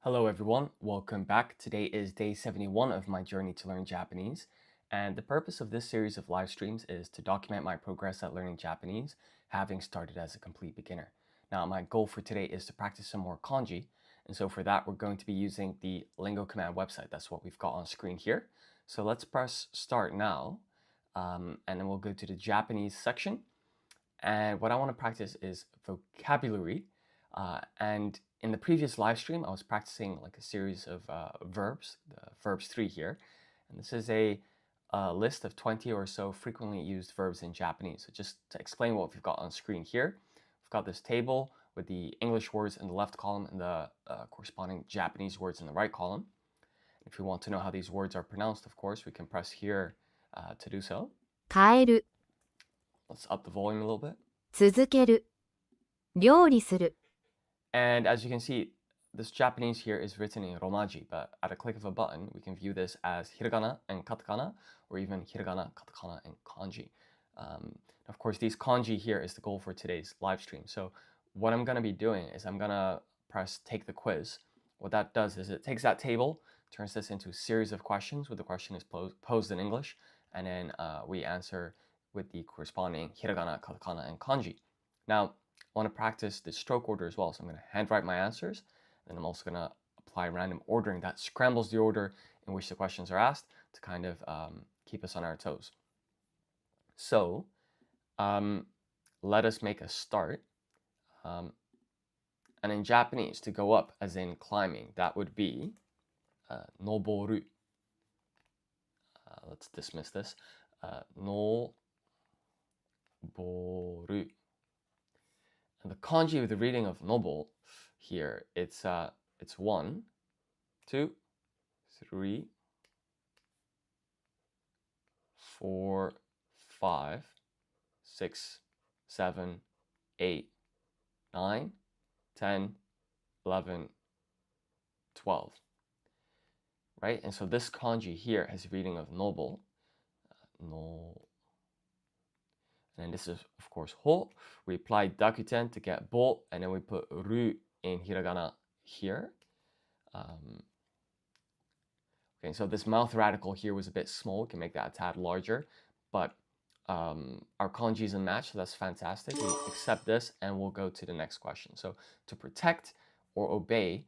Hello everyone, welcome back. Today is day 71 of my journey to learn Japanese, and the purpose of this series of live streams is to document my progress at learning Japanese, having started as a complete beginner. Now, my goal for today is to practice some more kanji, and so for that, we're going to be using the Lingo Command website. That's what we've got on screen here. So let's press start now, and then we'll go to the Japanese section. And what I want to practice is vocabulary. And in the previous live stream, I was practicing like a series of verbs, the verbs 3 here. And this is a list of 20 or so frequently used verbs in Japanese. So just to explain what we've got on screen here, we've got this table with the English words in the left column and the corresponding Japanese words in the right column. If you want to know how these words are pronounced, of course, we can press here to do so. 変える、 Let's up the volume a little bit. 続ける、料理する、 And as you can see, this Japanese here is written in Romaji, but at a click of a button, we can view this as hiragana and katakana, or even hiragana, katakana, and kanji. Of course, these kanji here is the goal for today's live stream. So what I'm going to be doing is I'm going to press take the quiz. What that does is it takes that table, turns this into a series of questions where the question is posed in English, and then we answer with the corresponding hiragana, katakana, and kanji. Now, I want to practice the stroke order as well. So I'm going to handwrite my answers, and I'm also going to apply random ordering that scrambles the order in which the questions are asked to kind of keep us on our toes. So let us make a start. And in Japanese, to go up, as in climbing, that would be noboru. Let's dismiss this. Noboru. And the kanji with the reading of noble here, it's 1, 2, 3, 4, 5, 6, 7, 8, 9, 10, 11, 12. Right? And so this kanji here has a reading of noble. No. And then this is, of course, ho. We apply dakuten to get bo, and then we put ru in hiragana here. Okay, so this mouth radical here was a bit small. We can make that a tad larger, but our kanji is a match, so that's fantastic. We accept this, and we'll go to the next question. So to protect or obey,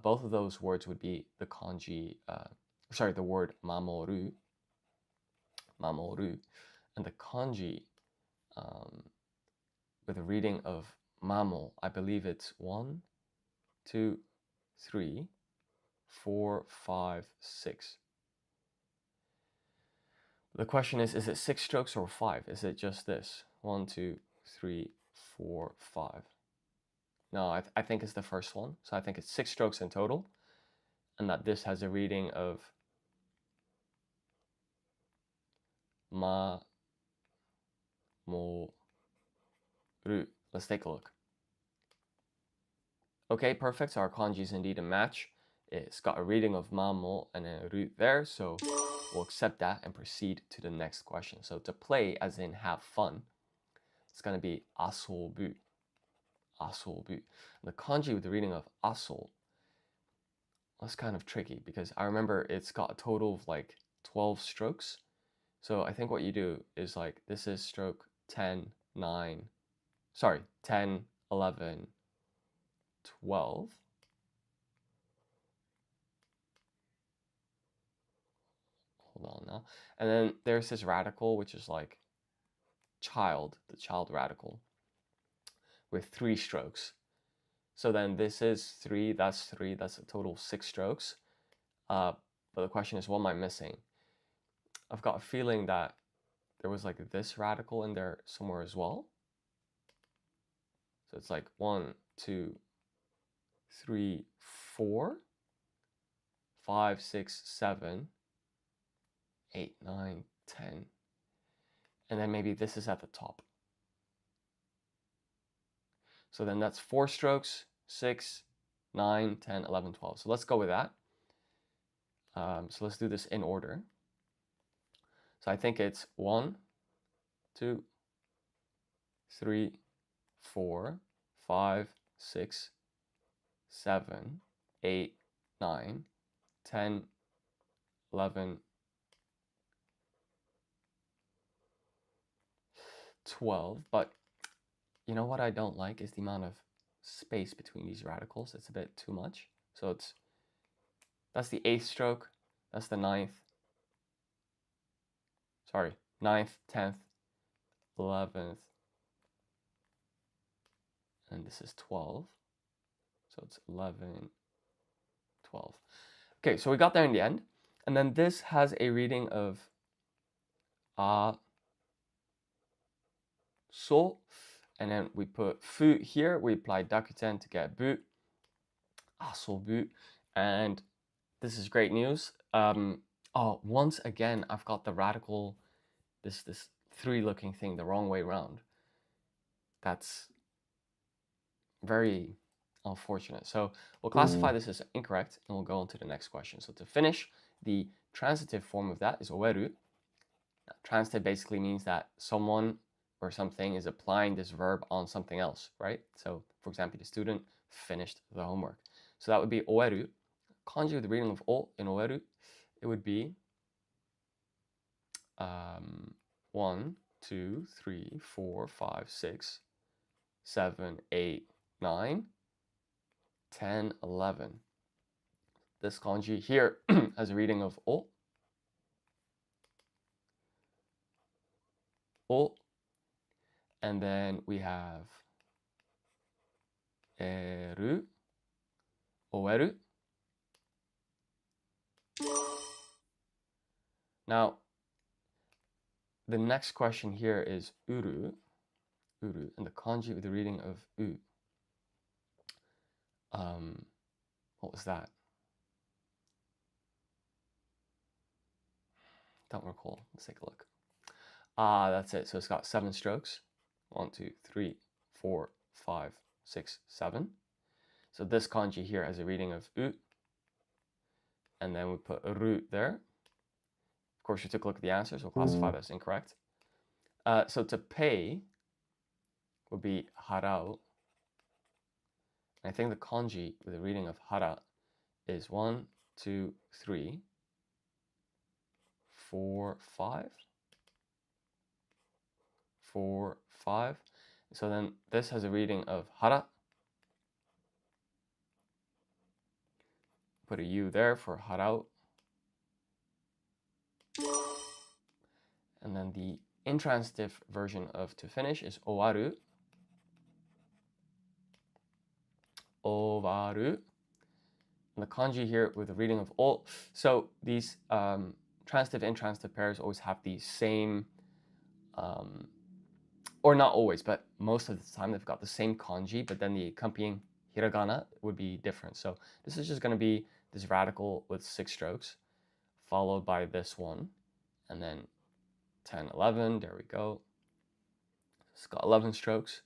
both of those words would be the kanji, the word mamoru, mamoru, and the kanji with a reading of mamo, I believe it's 1, 2, 3, 4, 5, 6. The question is it 6 strokes or 5? Is it just this? 1, 2, 3, 4, 5. No, I think it's the first one. So I think it's 6 strokes in total, and that this has a reading of ma, mo, ru. Let's take a look. Okay, perfect. So our kanji is indeed a match. It's got a reading of ma, mo, and a ru there. So we'll accept that and proceed to the next question. So to play, as in have fun, it's going to be asobu. Asobu. The kanji with the reading of aso, that's kind of tricky because I remember it's got a total of like 12 strokes. So I think what you do is like, this is stroke 10, 11, 12. Hold on now. And then there's this radical, which is like the child radical with 3 strokes. So then this is 3, that's a total of 6 strokes. But the question is, what am I missing? I've got a feeling that there was like this radical in there somewhere as well. So it's like 1, 2, 3, 4, 5, 6, 7, 8, 9, 10. And then maybe this is at the top. So then that's 4 strokes, 6, 9, 10, 11, 12. So let's go with that. So let's do this in order. So I think it's 1, 2, 3, 4, 5, 6, 7, 8, 9, 10, 11, 12. But you know what I don't like is the amount of space between these radicals. It's a bit too much. So that's the 8th stroke, that's the 9th, sorry, 9th, 10th, 11th, and this is 12. So it's 11, 12. Okay, so we got there in the end. And then this has a reading of a, so, and then we put fu here. We apply dakuten to get bu, a, so, bu. And this is great news. Oh, once again, I've got the radical, this 3 looking thing the wrong way around. That's very unfortunate. So we'll classify this as incorrect and we'll go on to the next question. So to finish, the transitive form of that is oeru. Transitive basically means that someone or something is applying this verb on something else, right? So for example, the student finished the homework. So that would be oeru. Kanji with the reading of o in oeru, it would be 1, 2, 3, 4, 5, 6, 7, 8, 9, 10, 11. This kanji here has a reading of o. O. And then we have eru, oeru. Now, the next question here is uru, uru, and the kanji with the reading of u. What was that? Don't recall. Let's take a look. That's it. So it's got 7 strokes. 1, 2, 3, 4, 5, 6, 7. So this kanji here has a reading of u. And then we put ru there. Of course, we took a look at the answers. We'll classify that as incorrect. So to pay would be harau. I think the kanji with the reading of hara is 1, 2, 3, 4, 5. 4, 5. So then this has a reading of hara. Put a u there for harau. And then the intransitive version of to finish is owaru. Owaru. And the kanji here with the reading of o. So these transitive intransitive pairs always have the same, or not always, but most of the time they've got the same kanji, but then the accompanying hiragana would be different. So this is just going to be this radical with 6 strokes, followed by this one, and then 10, 11, there we go. It's got 11 strokes.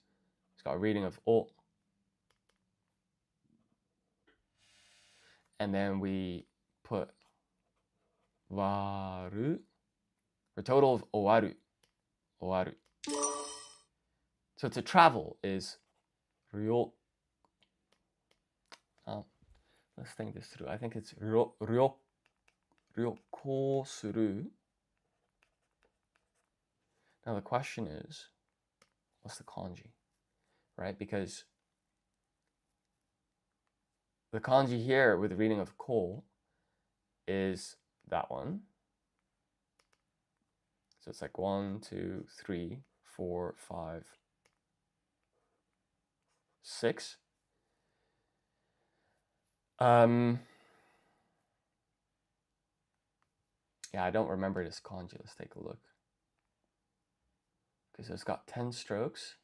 It's got a reading of o. And then we put waru, for a total of owaru, owaru. So to travel is ryo. Let's think this through. I think it's ryoko suru. Now the question is, what's the kanji, right? Because the kanji here with the reading of ko is that one. So it's like 1, 2, 3, 4, 5, 6. Yeah, I don't remember this kanji. Let's take a look. Because it's got 10 strokes.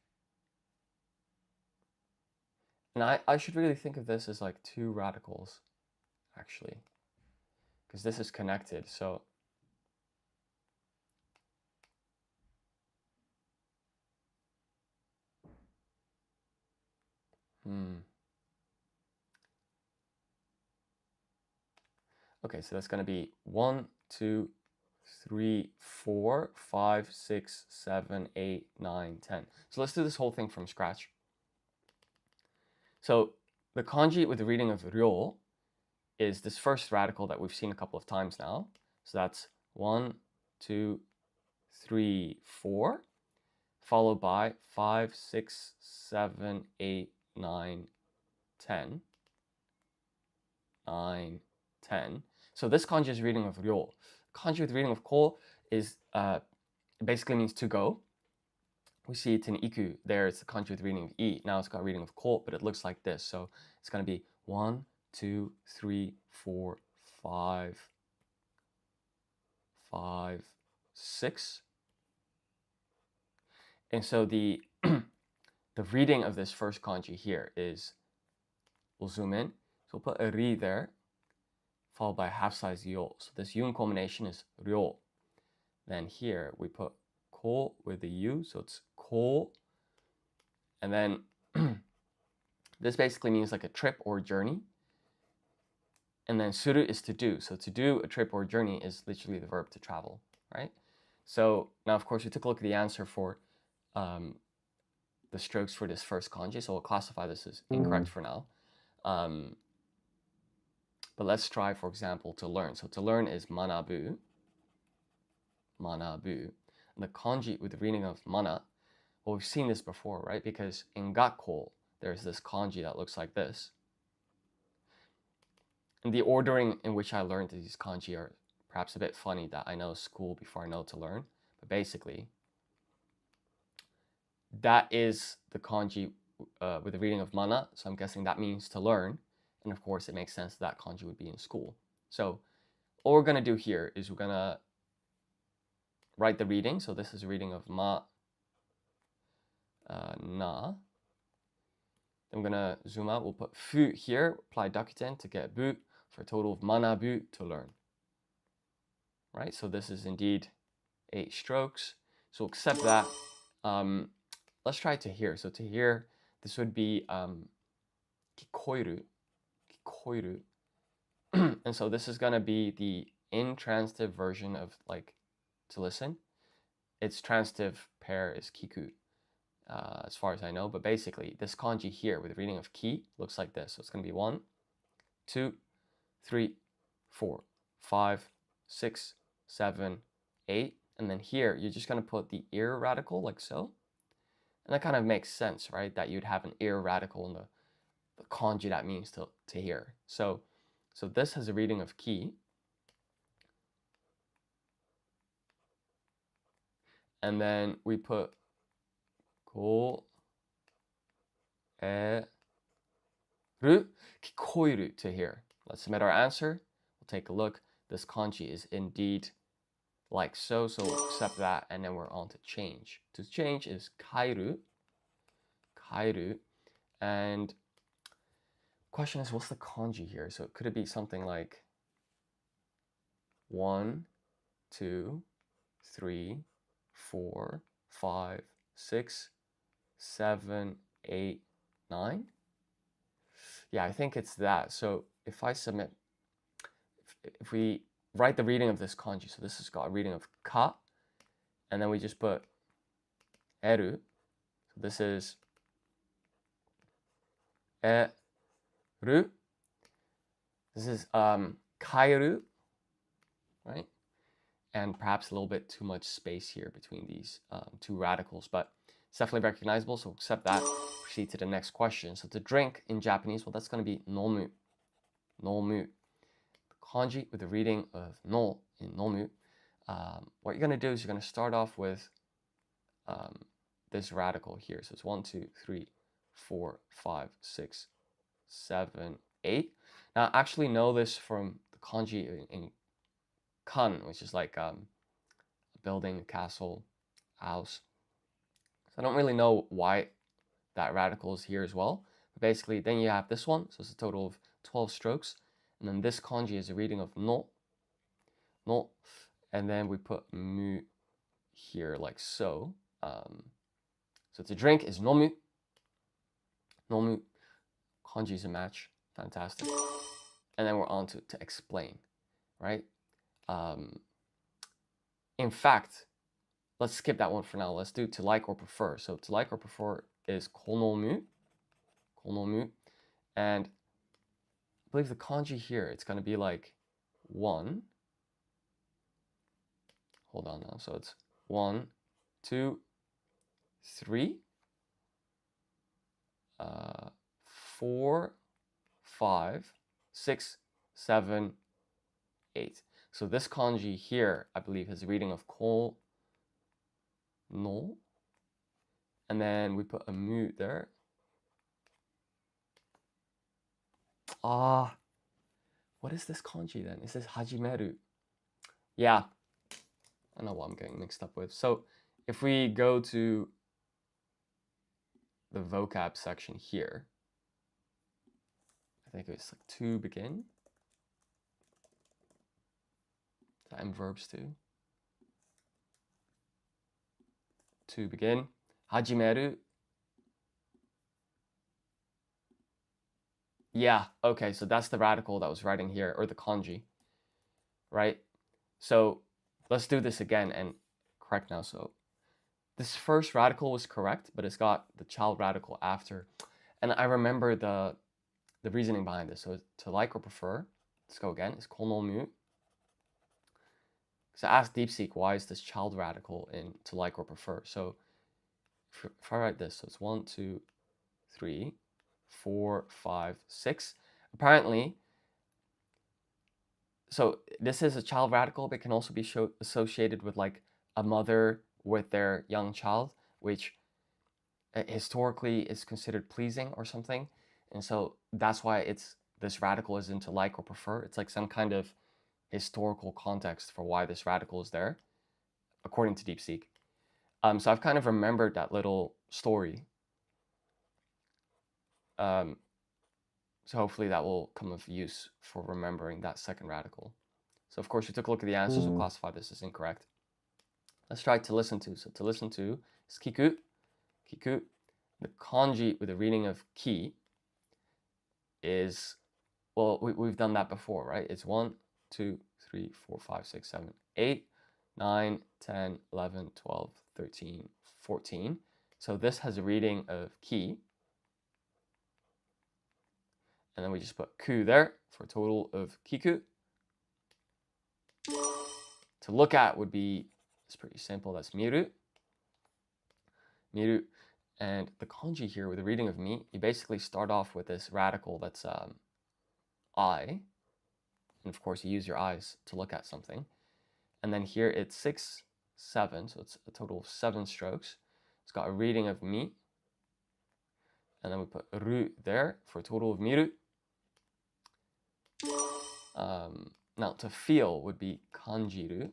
And I should really think of this as like 2 radicals, actually. Because this is connected, so. Okay, so that's going to be 1, 2, 3, 4, 5, 6, 7, 8, 9, 10. So let's do this whole thing from scratch. So the kanji with the reading of ryo is this first radical that we've seen a couple of times now. So that's 1, 2, 3, 4, followed by 5, 6, 7, 8, 9, 10. 9, 10. So this kanji is reading of ryo. Kanji with reading of ko is basically means to go. We see it in iku. There it's the kanji with reading of I. Now it's got reading of ko, but it looks like this. So it's going to be 1, 2, 3, 4, 5, 5, 6. And so the the reading of this first kanji here is, we'll zoom in. So we'll put a ri there, followed by a half-size yo. So this yun culmination is ryo. Then here we put ko with the u, so it's ko. And then this basically means like a trip or journey. And then suru is to do. So to do a trip or journey is literally the verb to travel, right? So now, of course, we took a look at the answer for the strokes for this first kanji. So we'll classify this as incorrect for now. But let's try, for example, to learn. So to learn is manabu. Manabu. And the kanji with the reading of mana, well, we've seen this before, right? Because in gakko, there's this kanji that looks like this. And the ordering in which I learned these kanji are perhaps a bit funny, that I know school before I know to learn. But basically, that is the kanji with the reading of mana. So I'm guessing that means to learn. And of course, it makes sense that kanji would be in school. So all we're going to do here is we're going to write the reading. So this is a reading of ma, na. Then we're going to zoom out. We'll put fu here, apply dakuten to get bu, for a total of manabu, to learn. Right? So this is indeed 8 strokes. So accept that. Let's try to hear. So to hear, this would be kikoiru. Kikoiru. And so this is going to be the intransitive version of like to listen. Its transitive pair is kiku, as far as I know. But basically, this kanji here with the reading of ki looks like this. So it's going to be 1, 2, 3, 4, 5, 6, 7, 8. And then here, you're just going to put the ear radical like so. And that kind of makes sense, right? That you'd have an ear radical in the kanji that means to hear. So this has a reading of ki. And then we put ko, ru, kikoiru, to hear. Let's submit our answer. We'll take a look. This kanji is indeed like so. So we'll accept that, and then we're on to change. To change is kairu. Kairu. And question is, what's the kanji here? So could it be something like 1, 2, 3, 4, 5, 6, 7, 8, 9? Yeah, I think it's that. So if I submit, if we write the reading of this kanji, so this has got a reading of ka, and then we just put eru. So this is eru. This is kairu, right? And perhaps a little bit too much space here between these two radicals, but it's definitely recognizable, so accept that. Proceed to the next question. So to drink in Japanese, well, that's going to be nomu. Nomu. The kanji with the reading of no in nomu. What you're going to do is you're going to start off with this radical here. So it's 1, 2, 3, 4, 5, 6, 7, 8. Now, I actually know this from the kanji in kan, which is like a building, a castle, a house. So I don't really know why that radical is here as well. But basically, then you have this one. So it's a total of 12 strokes. And then this kanji is a reading of no. No. And then we put mu here like so. So to drink is nomu. Nomu. Kanji is a match. Fantastic. And then we're on to explain, right? In fact, let's skip that one for now. Let's do to like or prefer. So to like or prefer is konomu. Konomu. And believe the kanji here, it's going to be like 1. Hold on now. So it's 1, 2, 3, 4, 5, 6, 7, 8. So this kanji here, I believe, has a reading of ko no. And then we put a mu there. What is this kanji then? It says hajimeru. Yeah, I know what I'm getting mixed up with. So if we go to the vocab section here, I think it's like to begin. And verbs too. To begin. Hajimeru. Yeah, okay, so that's the radical that was writing here, or the kanji, right? So let's do this again and correct now. So this first radical was correct, but it's got the child radical after. And I remember the reasoning behind this. So to like or prefer, let's go again, it's kono mu. So I asked DeepSeek, why is this child radical in to like or prefer? So if I write this, so it's 1, 2, 3, 4, 5, 6. Apparently, so this is a child radical, but it can also be associated with like a mother with their young child, which historically is considered pleasing or something. And so that's why this radical is into like or prefer. It's like some kind of historical context for why this radical is there, according to DeepSeek. So I've kind of remembered that little story. So hopefully that will come of use for remembering that second radical. So of course we took a look at the answers and classified this as incorrect. Let's try to listen to. So to listen to is kiku. Kiku. The kanji with a reading of ki is, well, we've done that before, right? It's 1, 2, 3, 4, 5, 6, 7, 8, 9, 10, 11, 12, 13, 14. So this has a reading of ki. And then we just put ku there for a total of kiku. To look at would be, it's pretty simple, that's miru. Miru. And the kanji here with the reading of mi, you basically start off with this radical that's I. And of course you use your eyes to look at something. And then here it's 6, 7, so it's a total of 7 strokes. It's got a reading of mi. And then we put ru there for a total of miru. Now to feel would be kanjiru.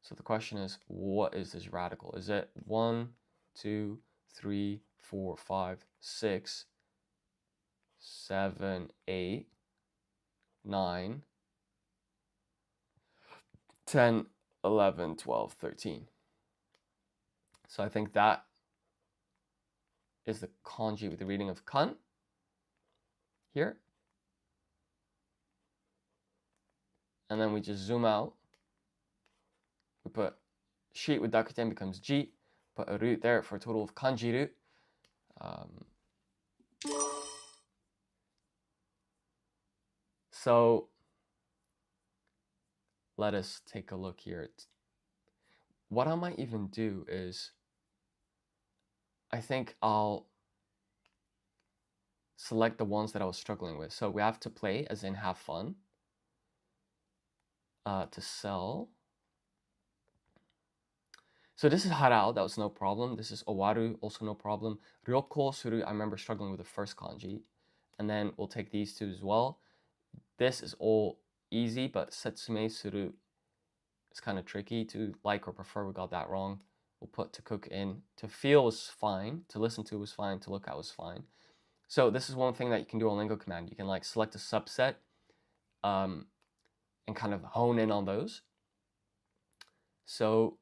So the question is, what is this radical? Is it 1, 2, 3, 4, 5, 6, 7, 8, 9, 10, 11, 12, 13? So I think that is the kanji with the reading of kan here. And then we just zoom out. We put shi with dakuten becomes ji. Put a ru there for a total of kanjiru. So let us take a look here. What I might even do is, I think I'll select the ones that I was struggling with. So we have to play, as in have fun. To sell. So this is harao, that was no problem. This is owaru, also no problem. Ryoko suru, I remember struggling with the first kanji. And then we'll take these two as well. This is all easy, but setsume suru is kind of tricky. To like or prefer, we got that wrong. We'll put to cook in. To feel was fine. To listen to was fine. To look at was fine. So this is one thing that you can do on Lingo Command. You can like select a subset and kind of hone in on those. So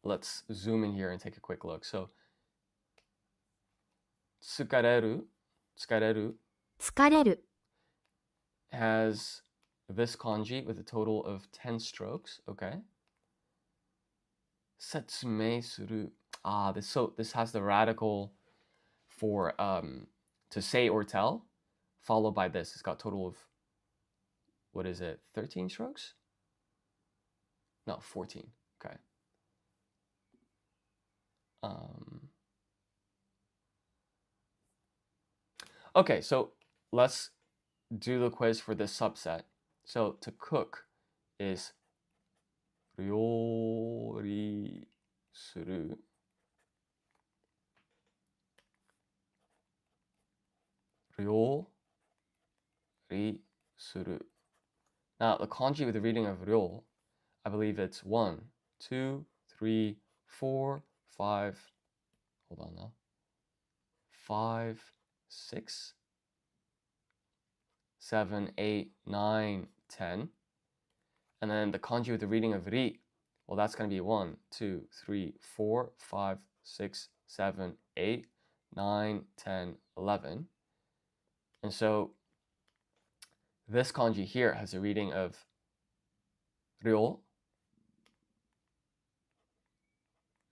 let's zoom in here and take a quick look. So tsukareru, 疲れる、 has this kanji with a total of 10 strokes. Okay. Setsume suru. This has the radical for to say or tell, followed by this. It's got a total of, what is it, 13 strokes? No, 14. Okay. Okay, so let's do the quiz for this subset. So to cook is 料理する. Ryo ri suru. Now the kanji with the reading of ryo, I believe it's 1, 2, 3, 4, 5. Hold on now. 5, 6, 7, 8, 9, 10. And then the kanji with the reading of ri, well, that's going to be 1, 2, 3, 4, 5, 6, 7, 8, 9, 10, 11. And so this kanji here has a reading of ryo,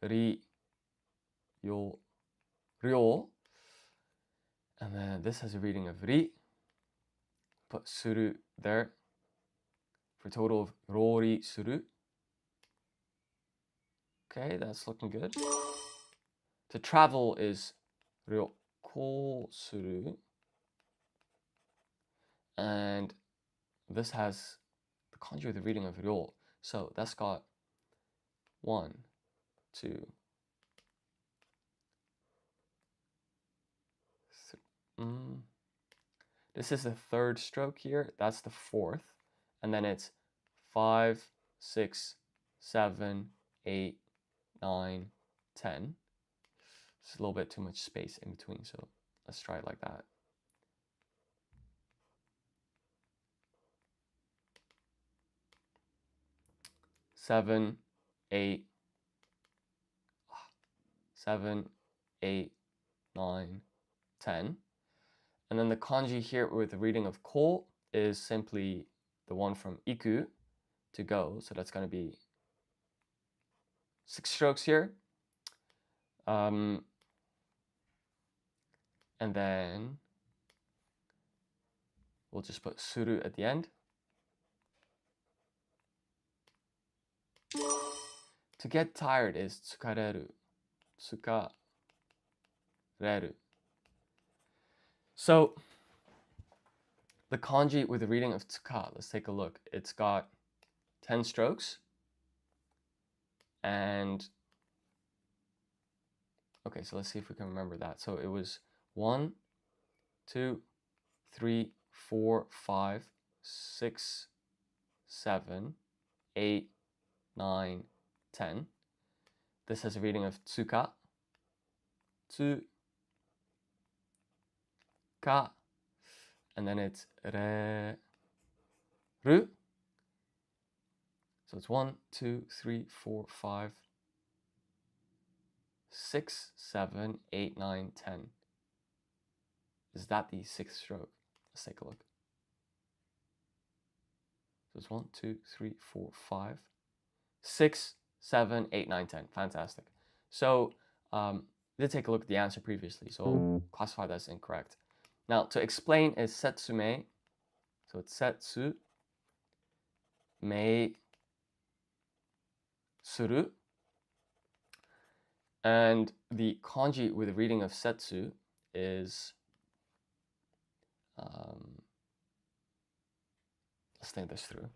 ri, yo, ryo. And then this has a reading of ri. Put suru there for a total of rori suru. Okay, that's looking good. To travel is ryoko suru. And this has the kanji with the reading of ryo. So that's got 1, 2, 3. This is the third stroke here. That's the fourth. And then it's 5, 6, 7, 8, 9, 10. It's a little bit too much space in between, so let's try it like that. Seven, 8, 9, 10. And then the kanji here with the reading of ko is simply the one from iku, to go. So that's going to be 6 strokes here. And then we'll just put suru at the end. To get tired is tsukareru. Tsukareru. So the kanji with the reading of tsuka, let's take a look. It's got 10 strokes. And okay, so let's see if we can remember that. So it was 1, 2, 3, 4, 5, 6, 7, 8, 9, 10. This has a reading of tsuka, tsuka, and then it's ru. So it's 1, 2, 3, 4, 5, 6, 7, 8, 9, 10. Is that the 6th stroke? Let's take a look. So it's 1, 2, 3, 4, 5, 6, 7, 8, 9, 10. Fantastic. So did take a look at the answer previously, so I'll classify that as incorrect. Now to explain is setsume. So it's setsu mei suru. And the kanji with the reading of setsu is let's think this through.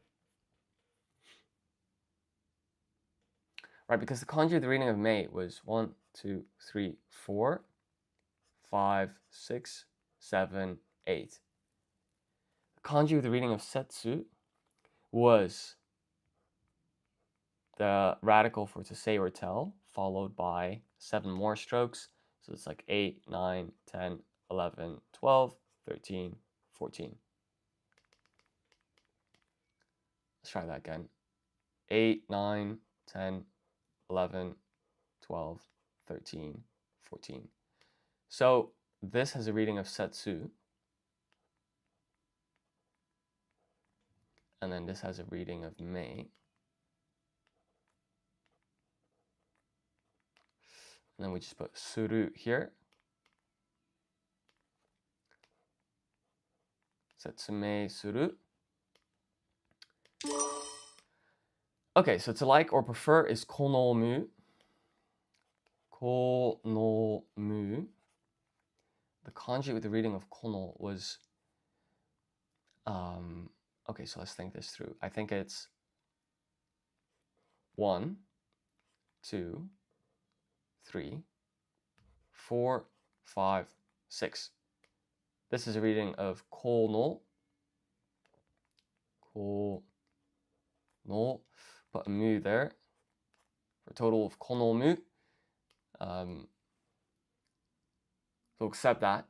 Right, because the kanji with the reading of mei was 1, 2, 3, 4, 5, 6, 7, 8. The kanji with the reading of setsu was the radical for to say or tell, followed by 7 more strokes. So it's like 8, 9, 10, 11, 12, 13, 14. Let's try that again. 8, 9, 10, 11, 12, 13, 14. So this has a reading of setsu. And then this has a reading of mei. And then we just put suru here. 説明する. Okay, so to like or prefer is 好む. 好む. The kanji with the reading of 好 was okay, so let's think this through. I think it's 1, 2, 3, 4, 5, 6. This is a reading of 好の. Put a mu there for a total of 好む. So accept that.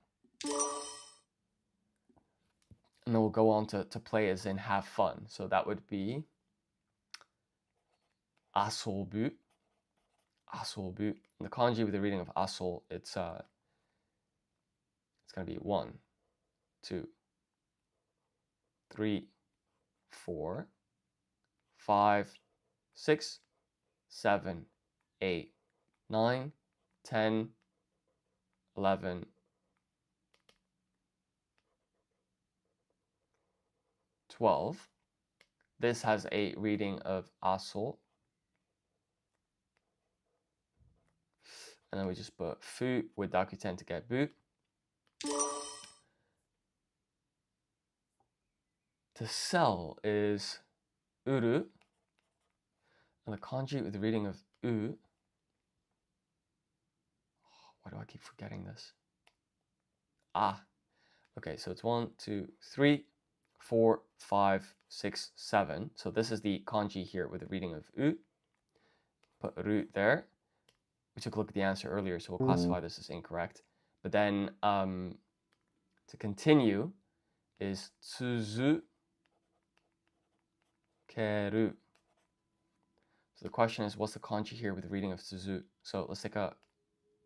And then we'll go on to play as in have fun. So that would be 遊ぶ. And the kanji with the reading of 遊, it's going to be 1, 2, 3, 4, 5, 6, 7, 8, 9, 10, 11, 12. This has a reading of 遊. And then we just put fu with Dakuten to get bu. To sell is 売る. And the kanji with the reading of う. Why do I keep forgetting this? Okay, so it's 1, 2, 3, 4, 5, 6, 7. So this is the kanji here with the reading of う. Put る there. We took a look at the answer earlier, so we'll classify this as incorrect. But then to continue is 続ける. So the question is, what's the kanji here with the reading of 続? So let's take a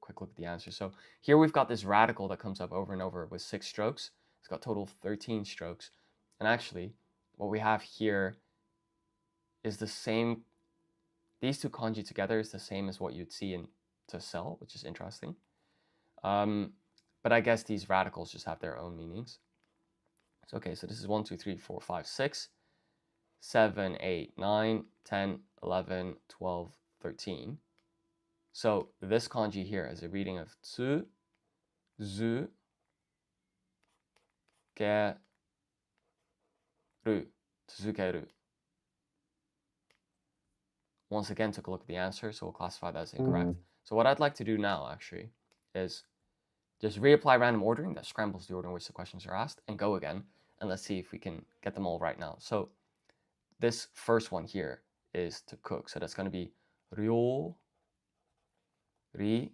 quick look at the answer. So here we've got this radical that comes up over and over with 6 strokes. It's got a total of 13 strokes. And actually, what we have here is the same. These two kanji together is the same as what you'd see in to sell, which is interesting. But I guess these radicals just have their own meanings. So okay, so this is 1, 2, 3, 4, 5, 6, 7, 8, 9, 10, 11, 12, 13. So this kanji here is a reading of つづける. 続ける. Once again, took a look at the answer, so we'll classify that as incorrect. So what I'd like to do now, actually, is just reapply random ordering that scrambles the order in which the questions are asked, and go again, and let's see if we can get them all right now. So this first one here is to cook, so that's going to be 料理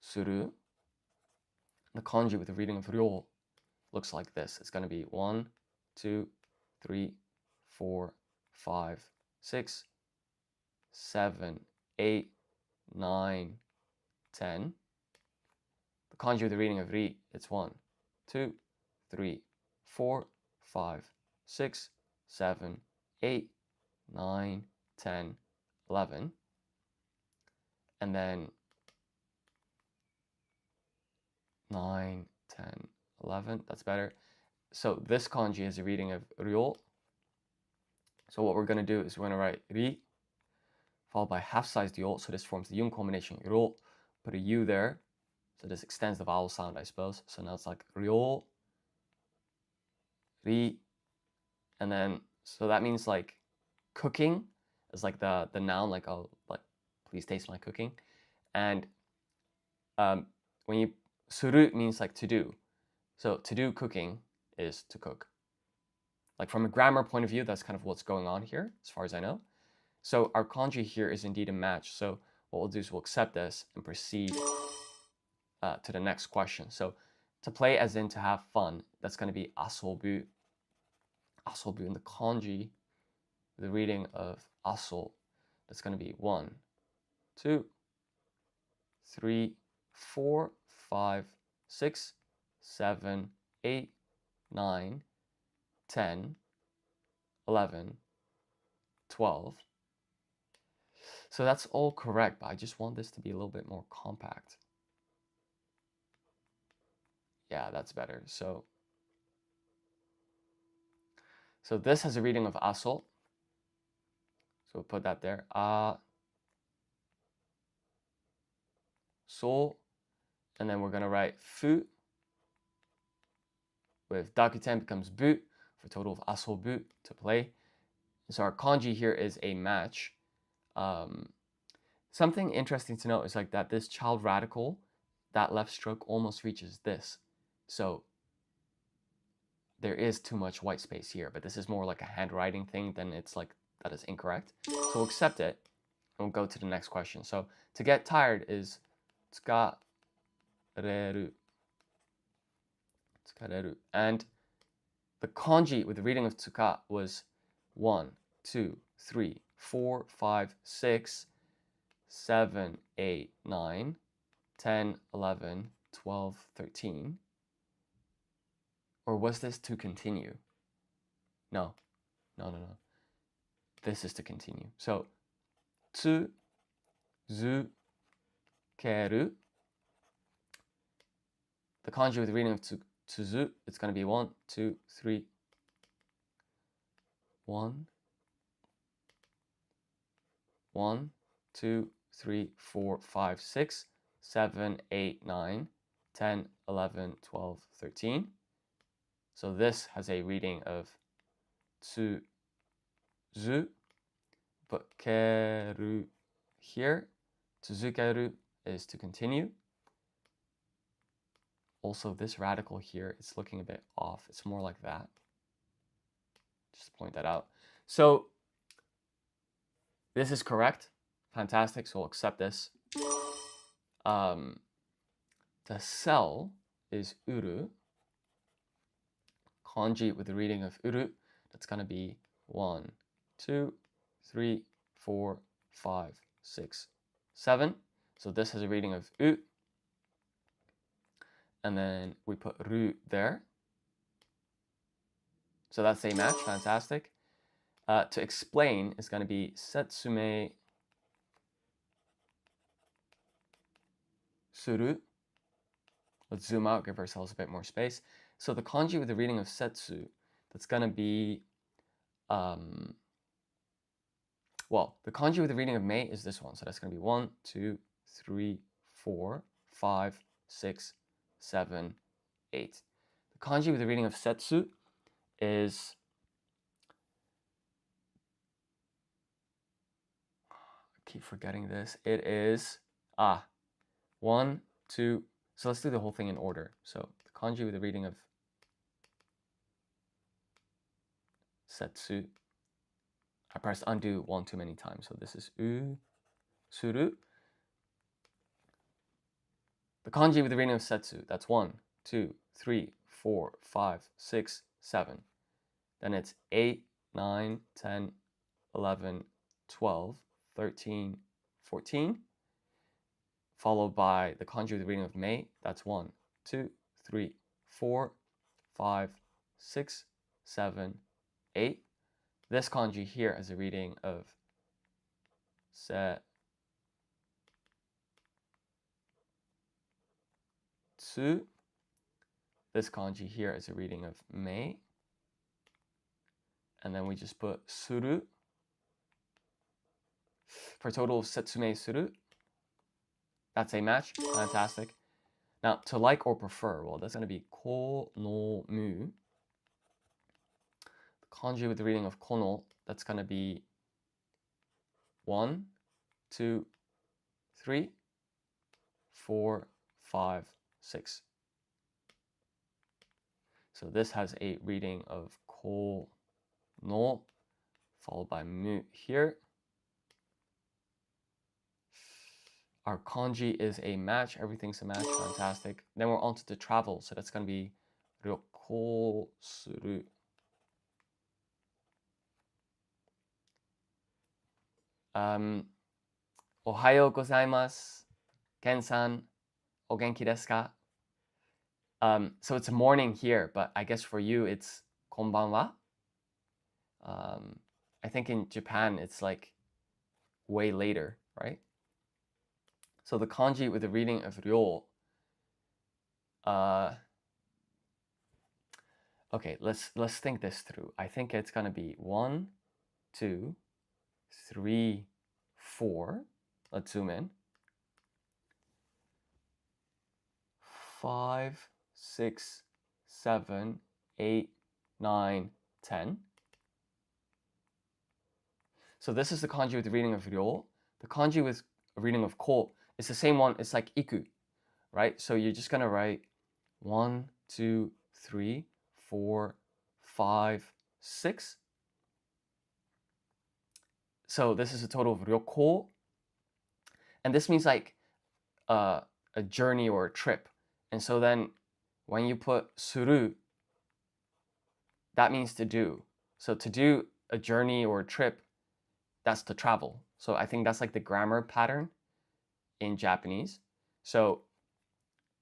する. The kanji with the reading of 料 looks like this. It's going to be 1, 2, 3, 4, 5, 6, 7, 8, 9, 10. The kanji with the reading of り, it's 1, 2, 3, 4, 5, 6, 7, 8, 9, 10, 11. And then 9, 10, 11, that's better. So this kanji is a reading of 料. So what we're going to do is we're going to write り followed by half-sized 料. So this forms the yun combination 料. Put a u there. So this extends the vowel sound, I suppose. So now it's like 料理. And then, so that means like cooking is like the noun, like, oh, like, please taste my cooking. And when you, する means like to do. So to do cooking is to cook. Like from a grammar point of view, that's kind of what's going on here, as far as I know. So our kanji here is indeed a match. So what we'll do is we'll accept this and proceed to the next question. So to play as in to have fun, that's going to be 遊ぶ. 遊ぶ, and the kanji, the reading of 遊, that's going to be 1, 2, 3, 4, 5, 6, 7, 8, 9, 10, 11, 12. So that's all correct, but I just want this to be a little bit more compact. Yeah, that's better. So So this has a reading of aso. So we'll put that there. So, and then we're going to write fu with dakuten becomes bu for a total of asobu, to play. So our kanji here is a match. Something interesting to note is like that this child radical, that left stroke almost reaches this. So there is too much white space here, but this is more like a handwriting thing than it's like that is incorrect. So we'll accept it and we'll go to the next question. So to get tired is tsukareru. Tsukareru. And the kanji with the reading of tsuka was 1, 2, 3, 4, 5, 6, 7, 8, 9, 10, 11, 12, 13. Or was this to continue? No. This is to continue. So, tsuzukeru. The kanji with the reading of tsuzu, it's going to be 1, 2, 3. 1, 2, 3, 4, 5, 6, 7, 8, 9, 10, 11, 12, 13. So this has a reading of tsuzu, but keru here. Tsuzukeru is to continue. Also, this radical here, it's looking a bit off. It's more like that. Just point that out. So this is correct. Fantastic. So we'll accept this. The cell is uru. Kanji with the reading of uru. That's going to be 1, 2, 3, 4, 5, 6, 7. So this has a reading of u. And then we put ru there. So that's a match. Fantastic. To explain is going to be setsume suru. Let's zoom out, give ourselves a bit more space. So the kanji with the reading of setsu, that's going to be, well, the kanji with the reading of mei is this one. So that's going to be 1, 2, 3, 4, 5, 6, 7, 8. The kanji with the reading of setsu is, I keep forgetting this. It is 1, 2. So let's do the whole thing in order. So the kanji with the reading of setsu. I pressed undo one too many times. So this is suru. The kanji with the reading of setsu, that's 1, 2, 3, 4, 5, 6, 7. Then it's 8, 9, 10, 11, 12, 13, 14. Followed by the kanji with the reading of mei, that's 1, 2, 3, 4, 5, 6, 7, 8. This kanji here has a reading of setsu. This kanji here is a reading of mei. And then we just put suru for a total of setsume suru. That's a match. Fantastic. Now, to like or prefer, well, that's going to be ko no mu. The kanji with the reading of kono, that's going to be 1, 2, 3, 4, 5, 6. So this has a reading of ko no, followed by mu here. Our kanji is a match. Everything's a match. Fantastic. Then we're on to the travel. So that's going to be ryoko suru. Ohayo gozaimasu. Ken-san. O genki desu ka? So it's morning here, but I guess for you it's konbanwa. I think in Japan it's like way later, right? So the kanji with the reading of ryo. Okay, let's think this through. I think it's gonna be 1, 2, 3, 4. Let's zoom in. 5, 6, 7, 8, 9, 10. So this is the kanji with the reading of ryo. The kanji with a reading of ko is the same one. It's like iku, right? So you're just gonna write 1, 2, 3, 4, 5, 6. So this is a total of ryoko. And this means like a journey or a trip. And so then when you put suru, that means to do. So to do a journey or a trip, that's to travel. So I think that's like the grammar pattern in Japanese. So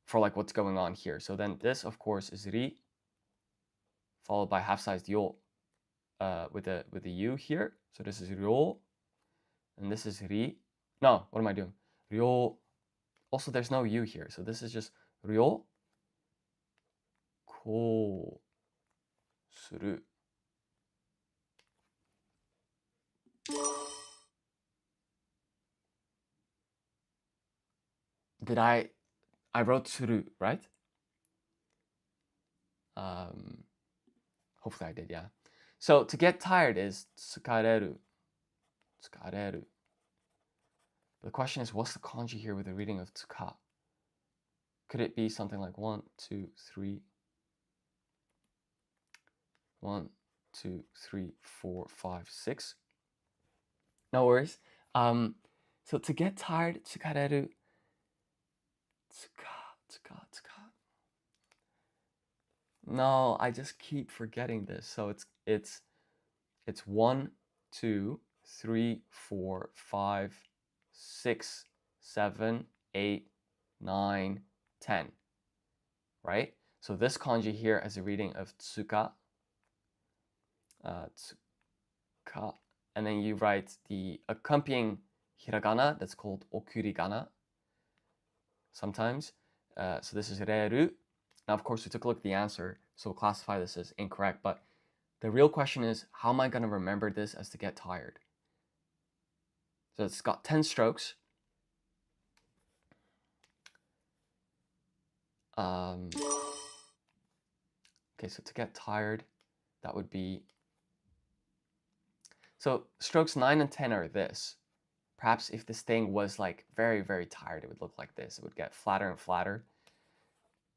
for like what's going on here. So then this, of course, is ri, followed by half-sized yo with a u here. So this is ryo, and this is ri. No, what am I doing? Ryo. Also, there's no u here. So this is just ryo ko suru. Did I wrote suru, right? Hopefully I did, yeah. So to get tired is tsukareru. Tsukareru. The question is, what's the kanji here with the reading of tsuka? Could it be something like 1, 2, 3, 1, 2, 3, 4, 5, 6? No worries. So to get tired, tsukareru. Tsuka. No, I just keep forgetting this. So it's 1, 2, 3, 4, 5, 6, 7, 8, 9, 10. Right? So this kanji here as a reading of tsuka. Tsuka. And then you write the accompanying hiragana that's called okurigana sometimes. So this is reru. Now, of course, we took a look at the answer, so we'll classify this as incorrect. But the real question is, how am I going to remember this as to get tired? So it's got 10 strokes. Okay, so to get tired, that would be... So strokes 9 and 10 are this. Perhaps if this thing was like very, very tired, it would look like this. It would get flatter and flatter.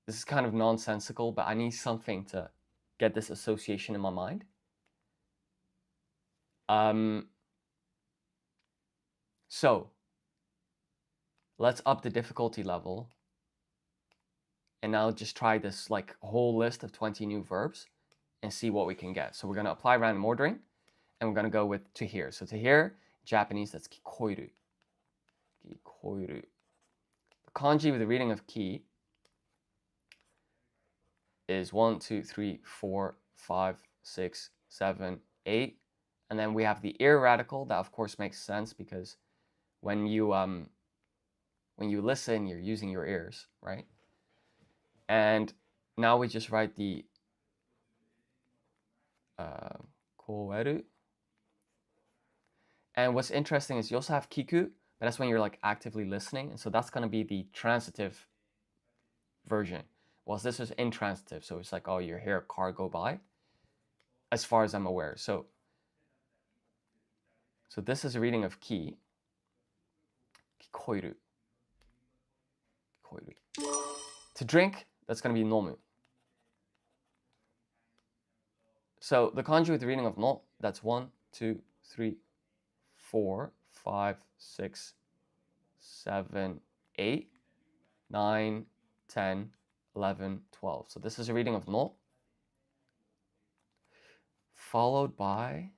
This is kind of nonsensical, but I need something to get this association in my mind. So let's up the difficulty level. And now just try this like whole list of 20 new verbs and see what we can get. So we're going to apply random ordering, and we're going to go with to hear. So to hear, Japanese, that's kikoiru. Kikoiru. The kanji with the reading of ki is 1, 2, 3, 4, 5, 6, 7, 8. And then we have the ear radical. That of course makes sense because when you listen, you're using your ears, right? And now we just write the koeru. And what's interesting is you also have kiku, but that's when you're like actively listening. And so that's going to be the transitive version. Whilst this is intransitive. So it's like, oh, you hear a car go by, as far as I'm aware. So this is a reading of ki. Kikoiru. Kikoiru. To drink, that's going to be nomu. So the kanji with the reading of no, that's 1, 2, 3, 4, 5, 6, 7, 8, 9, 10, 11, 12. So this is a reading of no, followed by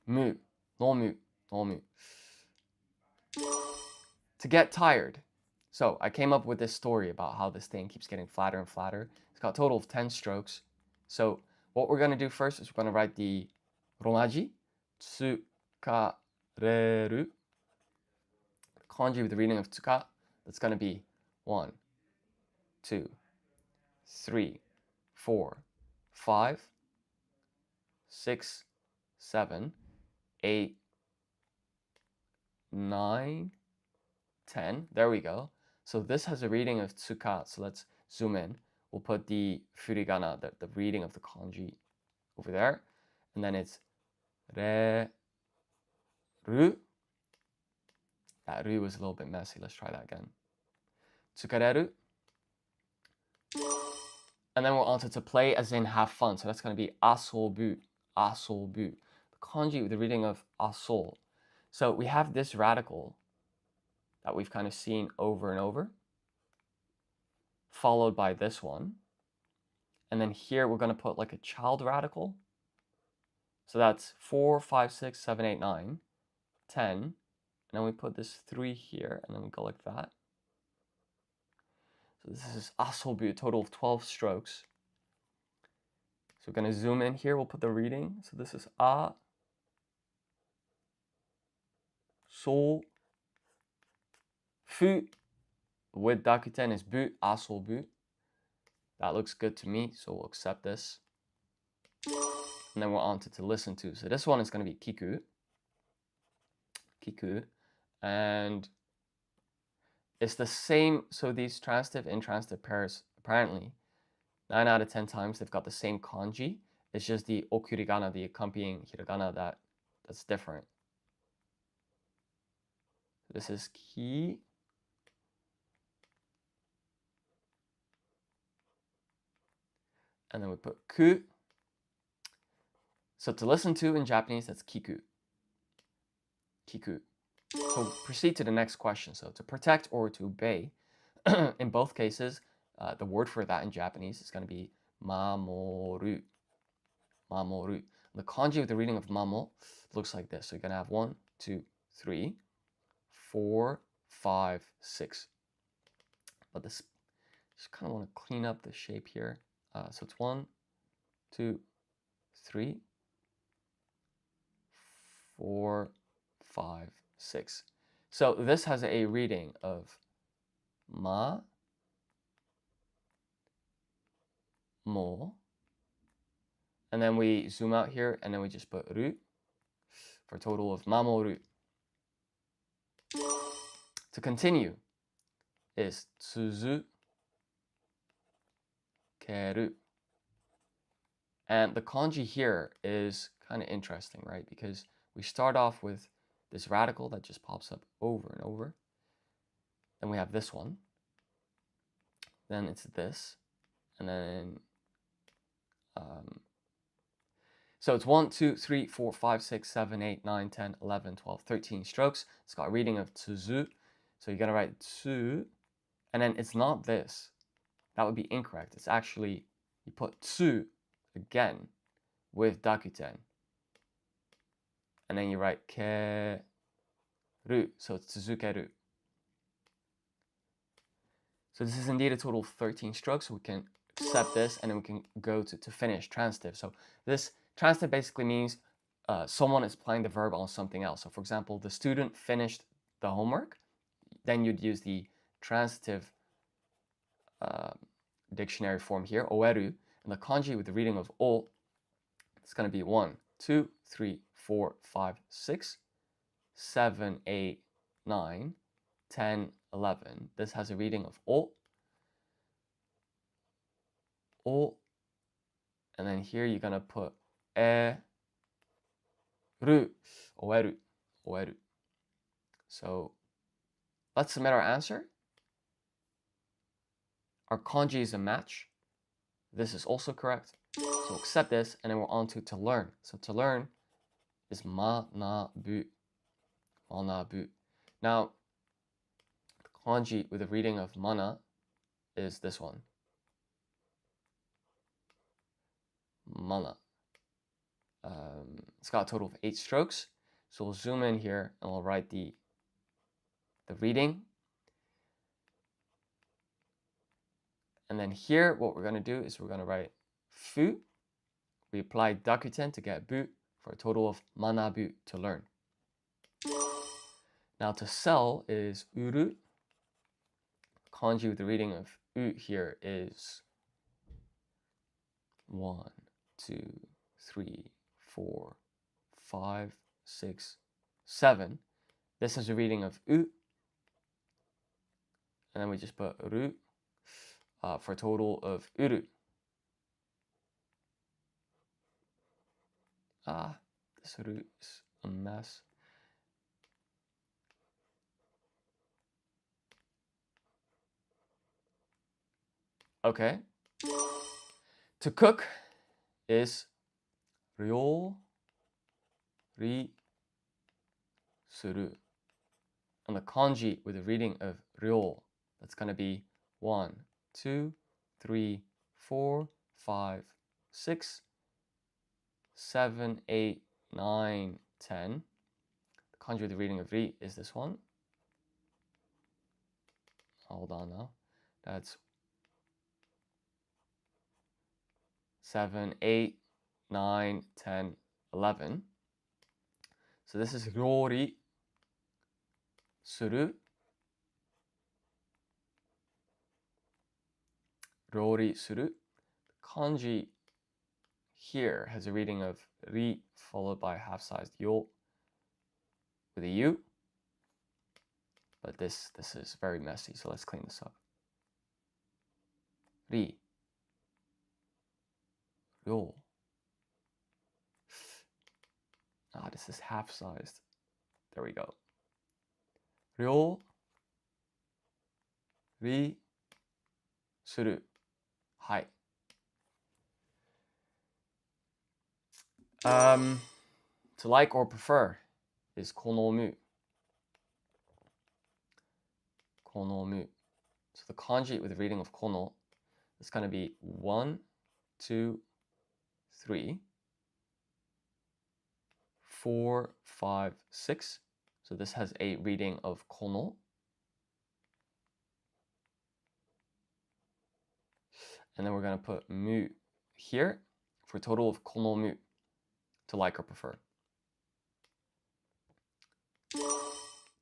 mu, no mu. To get tired. So I came up with this story about how this thing keeps getting flatter and flatter. It's got a total of 10 strokes. So what we're going to do first is we're going to write the romaji, tsukareru. Kanji with the reading of tsuka, that's going to be 1, 2, 3, 4, 5, 6, 7, 8, 9, 10. There we go. So this has a reading of tsuka. So let's zoom in. We'll put the furigana, the reading of the kanji over there. And then it's re, ru. That ru was a little bit messy. Let's try that again. Tsukareru. And then we're on to play as in have fun. So that's going to be asobu, asobu. The kanji with the reading of asol. So we have this radical that we've kind of seen over and over, followed by this one. And then here we're going to put like a child radical. So that's 4, 5, 6, 7, 8, 9, 10. And then we put this 3 here, and then we go like that. So this is asobu, a total of 12 strokes. So we're going to zoom in here. We'll put the reading. So this is a, sol, fu. With dakuten is bu, asobu. That looks good to me, so we'll accept this. And then we're on to listen to. So this one is going to be kiku. Kiku. And it's the same. So these transitive, intransitive pairs, apparently, 9 out of 10 times, they've got the same kanji. It's just the okurigana, the accompanying hiragana, that's different. This is ki. And then we put ku. So to listen to in Japanese, that's kiku. Kiku. So proceed to the next question. So to protect or to obey, in both cases, the word for that in Japanese is going to be mamoru. Mamoru. The kanji with the reading of mamo looks like this. So you're going to have 1, 2, 3, 4, 5, 6. But this, just kind of want to clean up the shape here. So it's 1, 2, 3, 4, 5, 6. So this has a reading of ma, mo, and then we zoom out here, and then we just put ru for a total of mamoru. To continue is tsuzukeru. And the kanji here is kind of interesting, right? Because we start off with this radical that just pops up over and over. Then we have this one. Then it's this. And then, so it's 1, 2, 3, 4, 5, 6, 7, 8, 9, 10, 11, 12, 13 strokes. It's got a reading of tsuzu. So you're going to write tsu. And then it's not this. That would be incorrect. It's actually, you put tsu again with dakuten. And then you write keru. So it's tsuzukeru. So this is indeed a total of 13 strokes. So we can accept this, and then we can go to finish transitive. So this transitive basically means someone is playing the verb on something else. So for example, the student finished the homework. Then you'd use the transitive dictionary form here, oeru, and the kanji with the reading of o. It's going to be 1, 2, 3, 4, 5, 6, 7, 8, 9, 10, 11. This has a reading of o. O. And then here you're going to put e, ru, oeru, oeru. So let's submit our answer. Our kanji is a match. This is also correct. So accept this, and then we're on to learn. So to learn is manabu. Manabu. Now, the kanji with the reading of mana is this one. Mana. It's got a total of 8 strokes. So we'll zoom in here and we'll write the reading. And then here, what we're going to do is we're going to write fu. We apply dakuten to get bu for a total of manabu, to learn. Now to sell is uru. Kanji with the reading of u here is 1, 2, 3, 4, 5, 6, 7. This has a reading of U. And then we just put ru for a total of uru. This ru is a mess. Okay. To cook is ryori suru. And the kanji with a reading of ryo, that's going to be 1, 2, 3, 4, 5, 6, 7, 8, 9, 10. The kanji with the reading of ri is this one. Hold on now. That's 7, 8, 9, 10, 11. So this is ryori suru. Ryori suru. The kanji here has a reading of ri followed by a half-sized yo with a u. But this is very messy, so let's clean this up. Ri. Ryo. This is half-sized. There we go. Ryo. Ri. Suru. Hai. To like or prefer is konomu. Konomu. So the kanji with the reading of kono is going to be 1, 2, 3, 4, 5, 6. So this has a reading of kono. And then we're going to put mu here for a total of konomu, to like or prefer.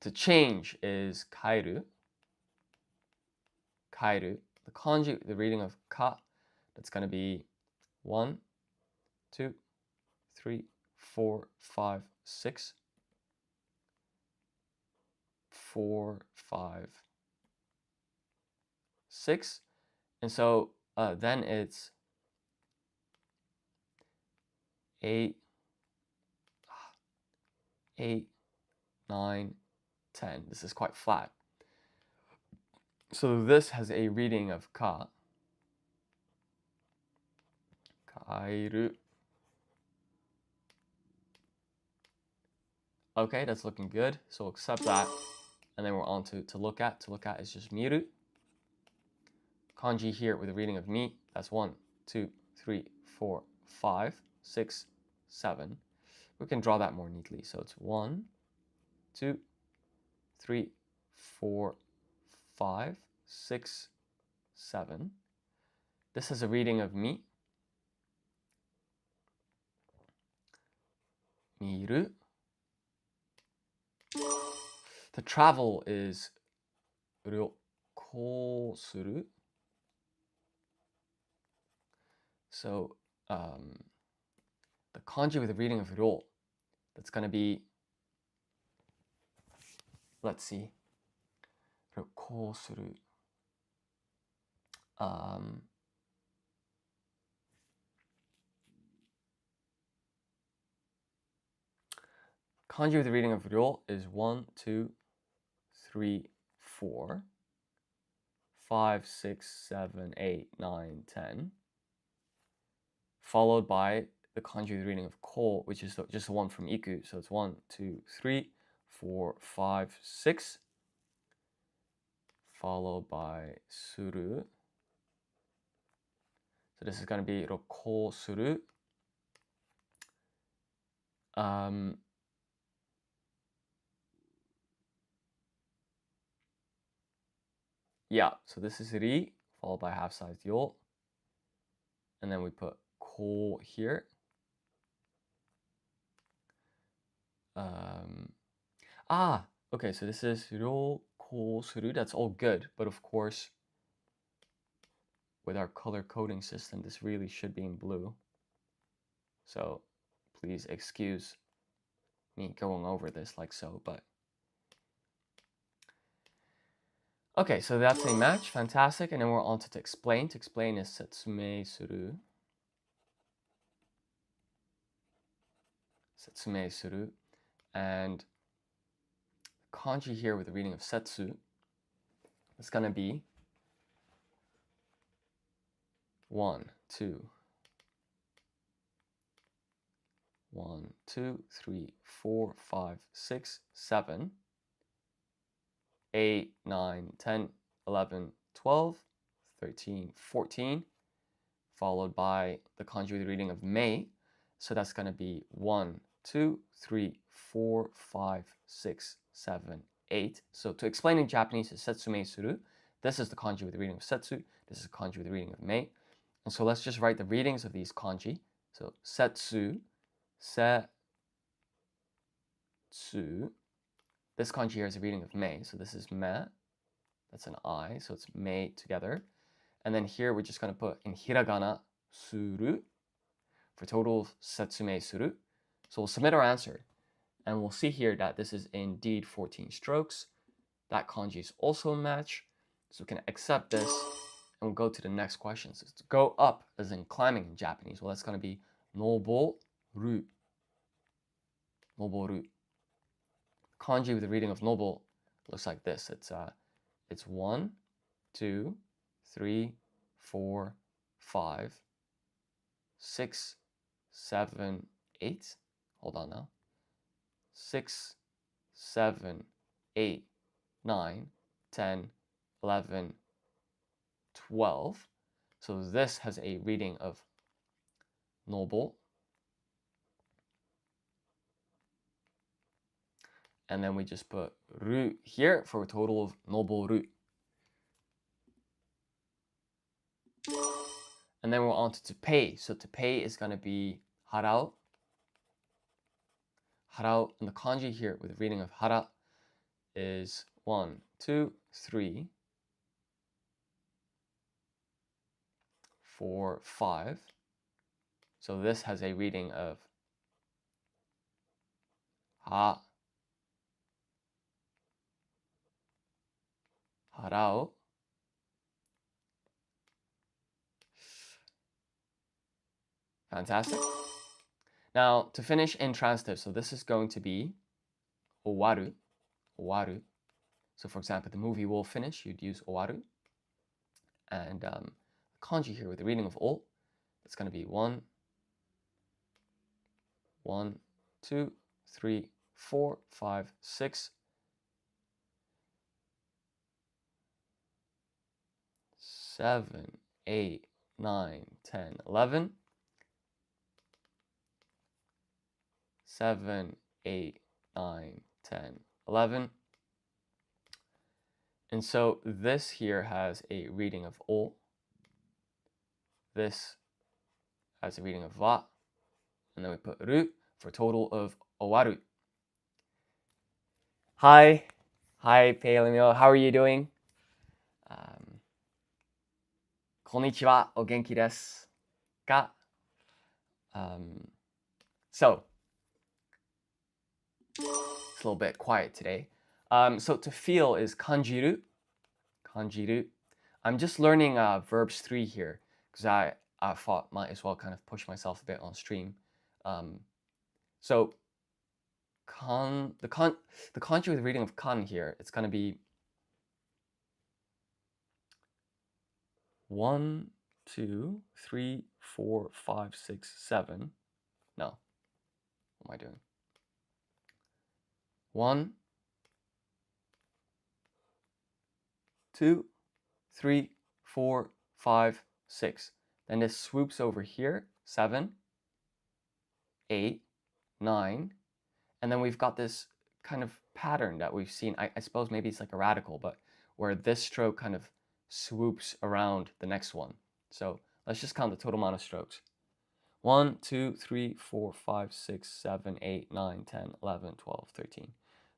To change is kairu. Kairu. The kanji, the reading of ka, that's going to be 1, 2, 3, 4, 5, 6. 4, 5, 6. And so then it's 8, 9, 10. This is quite flat. So this has a reading of ka. Kairu. Okay, that's looking good. So accept that. And then we're on to look at. To look at is just miru. Kanji here with a reading of mi. That's 1, 2, 3, 4, 5, 6, 7. We can draw that more neatly. So it's 1, 2, 3, 4, 5, 6, 7. This is a reading of mi. Miru. To travel is ryoko suru. So the kanji with the reading of ryo, that's going to be, let's see, ryoko suru. Kanji with the reading of ryo is 1, 2, 3, 4, 5, 6, 7, 8, 9, 10. Followed by the kanji with the reading of ko, which is just the one from iku. So it's 1, 2, 3, 4, 5, 6. Followed by suru. So this is going to be roko suru. Yeah, so this is ri, followed by half-sized yo. And then we put ko here. Okay, so this is ryo ko suru. That's all good, but of course, with our color coding system, this really should be in blue. So please excuse me going over this like so, but okay, so that's a match, fantastic. And then we're on to explain. To explain is setsume suru. Setsume suru. And kanji here with the reading of setsu is going to be 1, 2, 1, 2, 3, 4, 5, 6, 7, 8, 9, 10, 11, 12, 13, 14, followed by the kanji with the reading of mei. So that's going to be 1, 2, 3, 4, 5, 6, 7, 8. So to explain in Japanese is setsume suru. This is the kanji with the reading of setsu. This is the kanji with the reading of mei. And so let's just write the readings of these kanji. So setsu, setsu. This kanji here is a reading of mei. So this is me. That's an I. So it's mei together. And then here we're just going to put in hiragana suru for total setsume suru. So we'll submit our answer. And we'll see here that this is indeed 14 strokes. That kanji is also a match. So we can accept this. And we'll go to the next question. So to go up, as in climbing in Japanese, well, that's going to be noboru. Noboru. Kanji with the reading of noble looks like this. It's 1, 2, 3, 4, 5, 6, 7, 8. Hold on now. 6, 7, 8, 9, 10, 11, 12. So this has a reading of noble. And then we just put ru here for a total of noboru. And then we're on to pay. So to pay is going to be harau. Harau, and the kanji here with the reading of hara is 1, 2, 3, 4, 5. So this has a reading of ha, harau. Fantastic. Now to finish in transitive, so this is going to be owaru, owaru. So for example, the movie will finish, you'd use owaru. And kanji here with the reading of o, it's going to be 1, 1, 2, 3, 4, 5, 6, 7, 8, 9, 10, 11. 7, 8, 9, 10, 11. And so this here has a reading of o. This has a reading of wa. And then we put ru for a total of owaru. Hi, Peilimyo. How are you doing? Konnichiwa, o genki desu ka? So, it's a little bit quiet today. So to feel is kanjiru. Kanjiru. I'm just learning verbs 3 here because I thought might as well kind of push myself a bit on stream. So the kanji with the reading of kan here, it's going to be 1, 2, 3, 4, 5, 6, 7. No. What am I doing? 1, 2, 3, 4, 5, 6. Then this swoops over here, 7, 8, 9. And then we've got this kind of pattern that we've seen. I suppose maybe it's like a radical, but where this stroke kind of swoops around the next one. So let's just count the total amount of strokes. 1, 2, 3, 4, 5, 6, 7, 8, 9, 10, 11, 12, 13.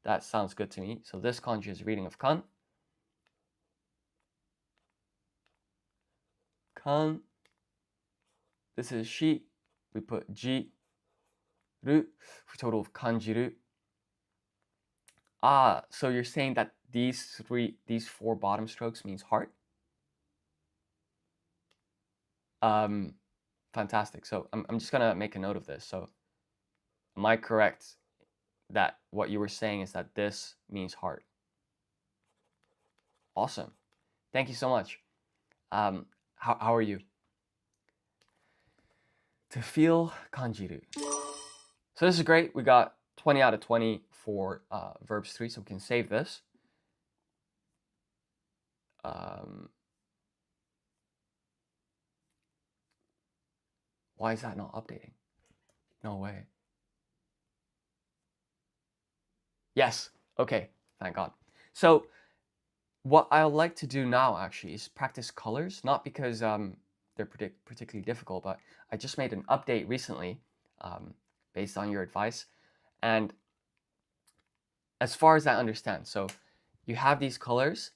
That sounds good to me. So this kanji is a reading of kan. kan. This is shi. We put ji, ru for total of kanjiru. Ah, so you're saying that these four bottom strokes means heart? Fantastic. So I'm just gonna make a note of this. So am I correct that what you were saying is that this means heart? Awesome. Thank you so much. How are you? To feel kanjiru. So this is great. We got 20 out of 20 for verbs 3, so we can save this. Why is that not updating? No way. Yes. Okay. Thank God. So what I like to do now actually is practice colors, not because they're particularly difficult, but I just made an update recently based on your advice. And as far as I understand, so you have these colors,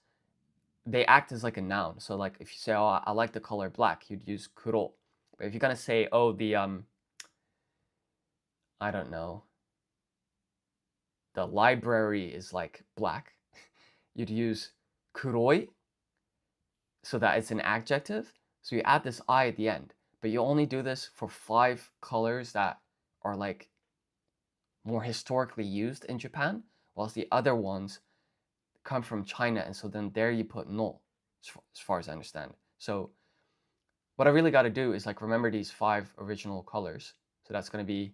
they act as like a noun. So like if you say, oh, I like the color black, you'd use kuro. But if you're gonna say, oh, the I don't know, the library is like black, you'd use kuroi, so that it's an adjective. So you add this I at the end, but you only do this for 5 colors that are like more historically used in Japan, whilst the other ones come from China, and so then there you put no, as far as I understand. So what I really got to do is like remember these 5 original colors. So that's going to be,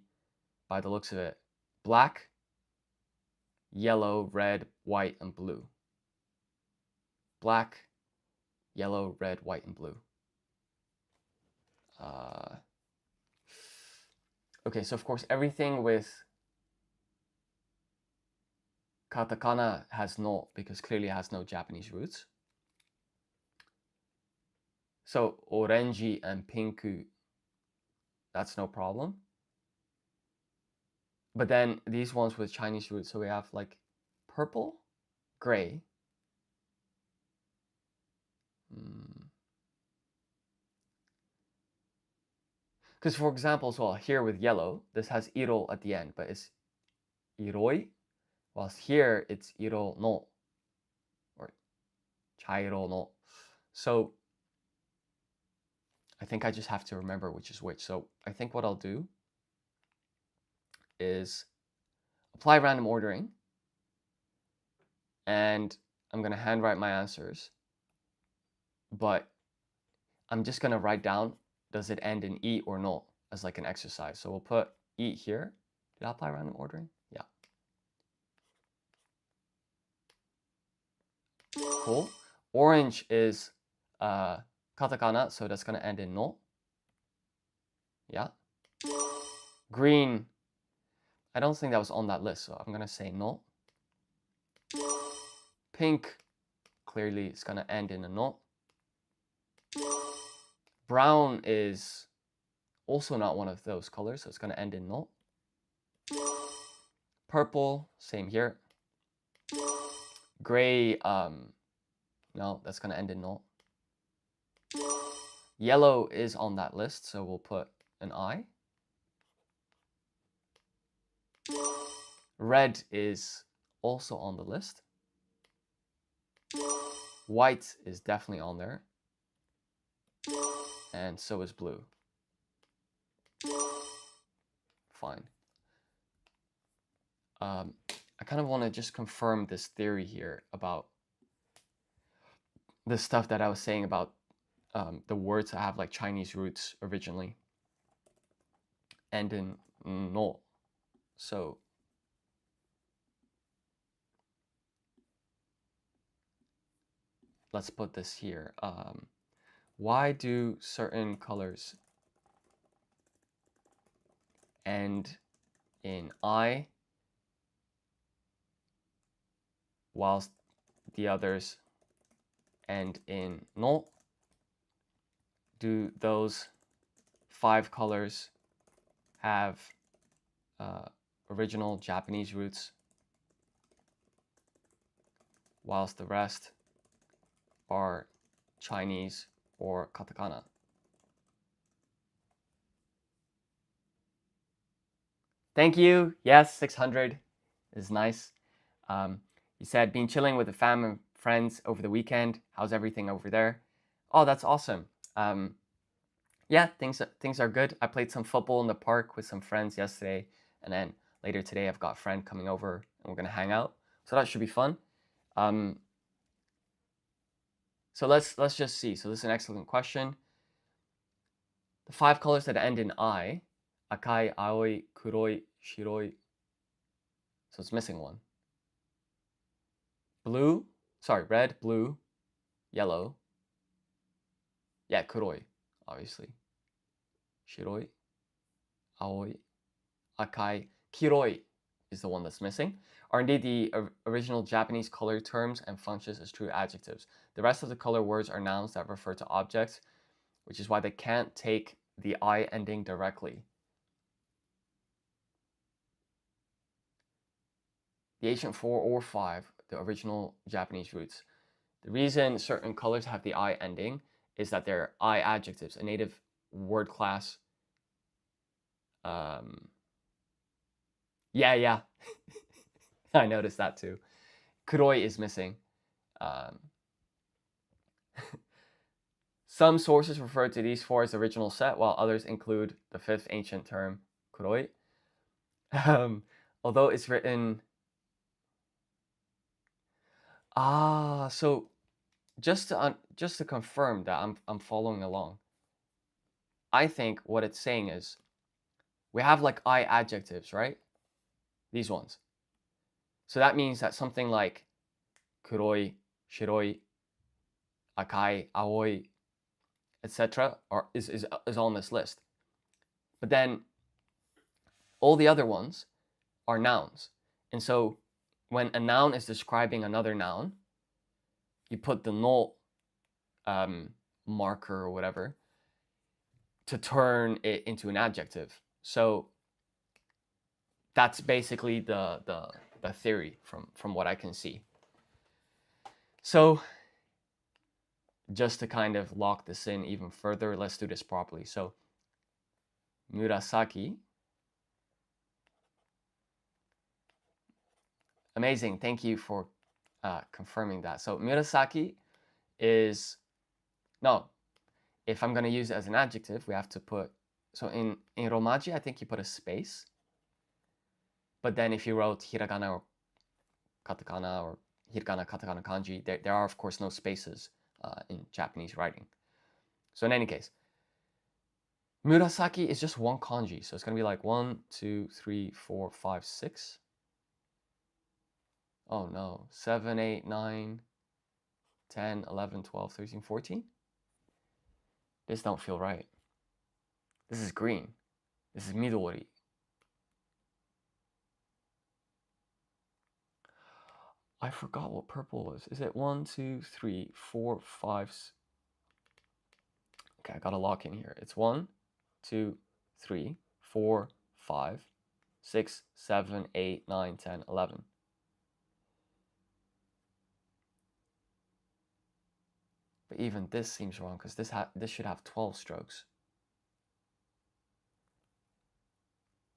by the looks of it, black, yellow, red, white, and blue. Black, yellow, red, white, and blue. Okay, so of course everything with katakana has no, because clearly it has no Japanese roots. So orangey and pinku, that's no problem. But then these ones with Chinese roots, so we have like purple, gray. Because for example, as well, here with yellow, this has iro at the end, but it's iroi, whilst here it's iro no, or chairo no. So I think I just have to remember which is which. So I think what I'll do is apply random ordering, and I'm going to handwrite my answers, but I'm just going to write down, does it end in E or no, as like an exercise. So we'll put E here. Did I apply random ordering? Yeah. Cool. Orange is katakana, so that's going to end in no. Yeah. Green, I don't think that was on that list, so I'm going to say no. Pink, clearly it's going to end in a no. Brown is also not one of those colors, so it's going to end in no. Purple, same here. Gray, no, that's going to end in no. Yellow is on that list, so we'll put an I. Red is also on the list. White is definitely on there. And so is blue. Fine. I kind of want to just confirm this theory here about the stuff that I was saying about the words that have like Chinese roots originally end in no. So let's put this here. Why do certain colors end in I whilst the others end in no? Do those 5 colors have original Japanese roots whilst the rest are Chinese or katakana? Thank you. Yes, 600 is nice. You said, been chilling with the fam and friends over the weekend. How's everything over there? Oh, that's awesome. Yeah, things are good. I played some football in the park with some friends yesterday, and then later today I've got a friend coming over and we're gonna hang out. So that should be fun. So let's just see. So this is an excellent question. The 5 colors that end in I, akai, aoi, kuroi, shiroi. So it's missing one. Red, blue, yellow. Yeah, kuroi, obviously. Shiroi, aoi, akai, kiroi is the one that's missing, are indeed the original Japanese color terms and functions as true adjectives. The rest of the color words are nouns that refer to objects, which is why they can't take the I ending directly. The ancient 4 or 5, the original Japanese roots. The reason certain colors have the I ending is that they're I adjectives, a native word class. Yeah. I noticed that too. Kuroi is missing. Some sources refer to these 4 as the original set, while others include the 5th ancient term, kuroi. Although it's written... so just to confirm that I'm following along, I think what it's saying is we have like I adjectives, right? These ones. So that means that something like kuroi, shiroi, akai, aoi, etc. is on this list. But then all the other ones are nouns. And so when a noun is describing another noun, you put the no marker or whatever to turn it into an adjective. So that's basically the theory from what I can see. So just to kind of lock this in even further, let's do this properly. So murasaki. Amazing. Thank you for confirming that. So murasaki is, no, if I'm going to use it as an adjective, we have to put, so in Romaji, I think you put a space. But then if you wrote hiragana or hiragana, katakana, kanji, there are, of course, no spaces in Japanese writing. So in any case, murasaki is just one kanji. So it's going to be like 1, 2, 3, 4, 5, 6. Oh no, 7, 8, 9, 10, 11, 12, 13, 14. This don't feel right. This is green. This is midori. I forgot what purple was. Is it 1, 2, 3, 4, 5? Okay, I got a lock in here. It's 1, 2, 3, 4, 5, 6, 7, 8, 9, 10, 11. But even this seems wrong because this should have 12 strokes.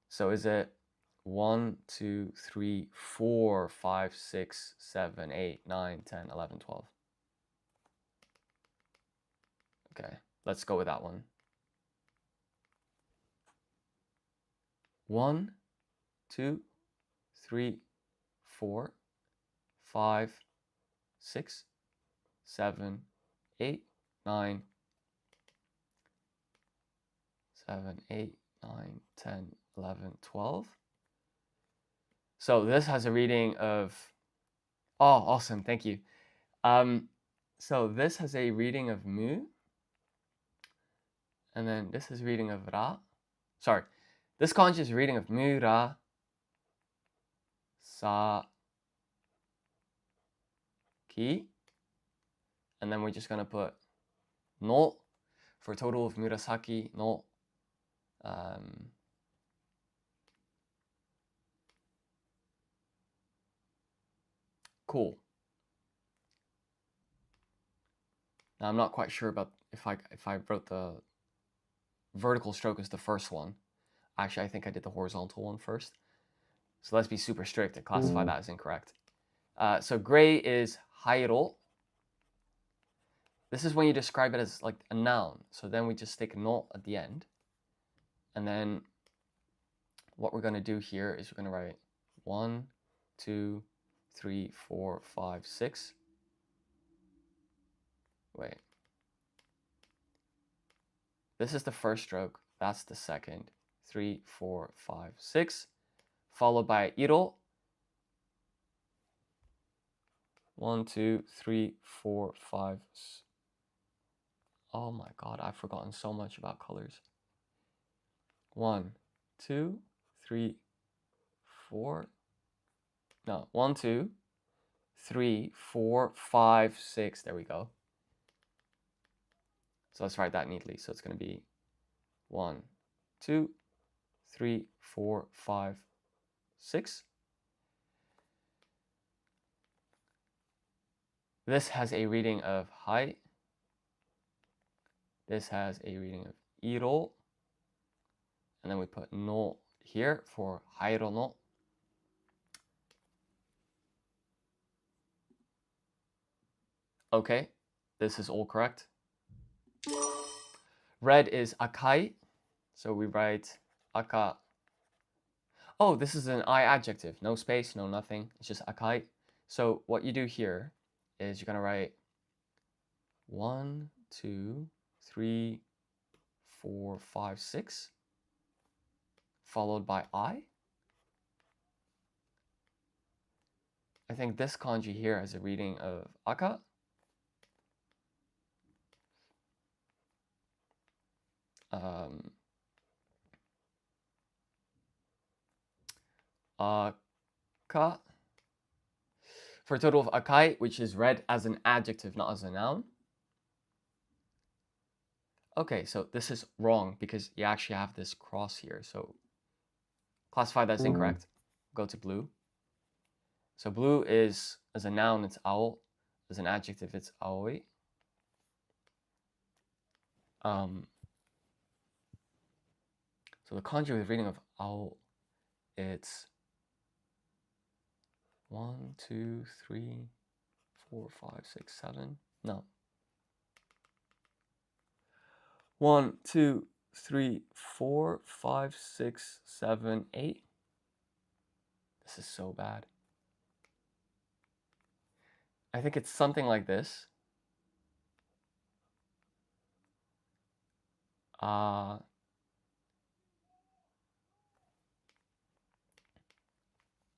So is it 1, 2, 3, 4, 5, 6, 7, 8, 9, 10, 11, 12? Okay, let's go with that one. 1, 2, 3, 4, 5, 6, 7, 8, 9, 7, 8, 9, 10, 11, 12. So this has a reading of, oh, awesome, thank you. So this has a reading of mu, and then this is reading of ra. Sorry, this kanji is reading of mu, ra, sa, ki, and then we're just gonna put no for a total of murasaki no. Cool. Now I'm not quite sure about if I wrote the vertical stroke as the first one. Actually, I think I did the horizontal one first. So let's be super strict and classify that as incorrect. So gray is hairo. This is when you describe it as like a noun. So then we just stick no at the end. And then what we're going to do here is we're going to write 1, 2, 3, 4, 5, 6. Wait. This is the first stroke. That's the second. 3, 4, 5, 6. Followed by iro. 1, 2, 3, 4, 5. Oh my god, I've forgotten so much about colors. 1, 2, 3, 4. No, 1, 2, 3, 4, 5, 6. There we go. So let's write that neatly. So it's going to be 1, 2, 3, 4, 5, 6. This has a reading of hai. This has a reading of iro. And then we put no here for hairo no. Okay, this is all correct. Red is akai. So we write aka. Oh, this is an I adjective. No space, no nothing. It's just akai. So what you do here is you're going to write 1, 2, 3, 4, 5, 6, followed by I. I think this kanji here has a reading of aka. Aka. For a total of akai, which is read as an adjective, not as a noun. Okay, so this is wrong because you actually have this cross here. So classify that as incorrect. Go to blue. So blue is, as a noun, it's owl. As an adjective, it's aoi. So the kanji with reading of owl, it's 1, 2, 3, 4, 5, 6, 7. No. 1, 2, 3, 4, 5, 6, 7, 8. This is so bad. I think it's something like this.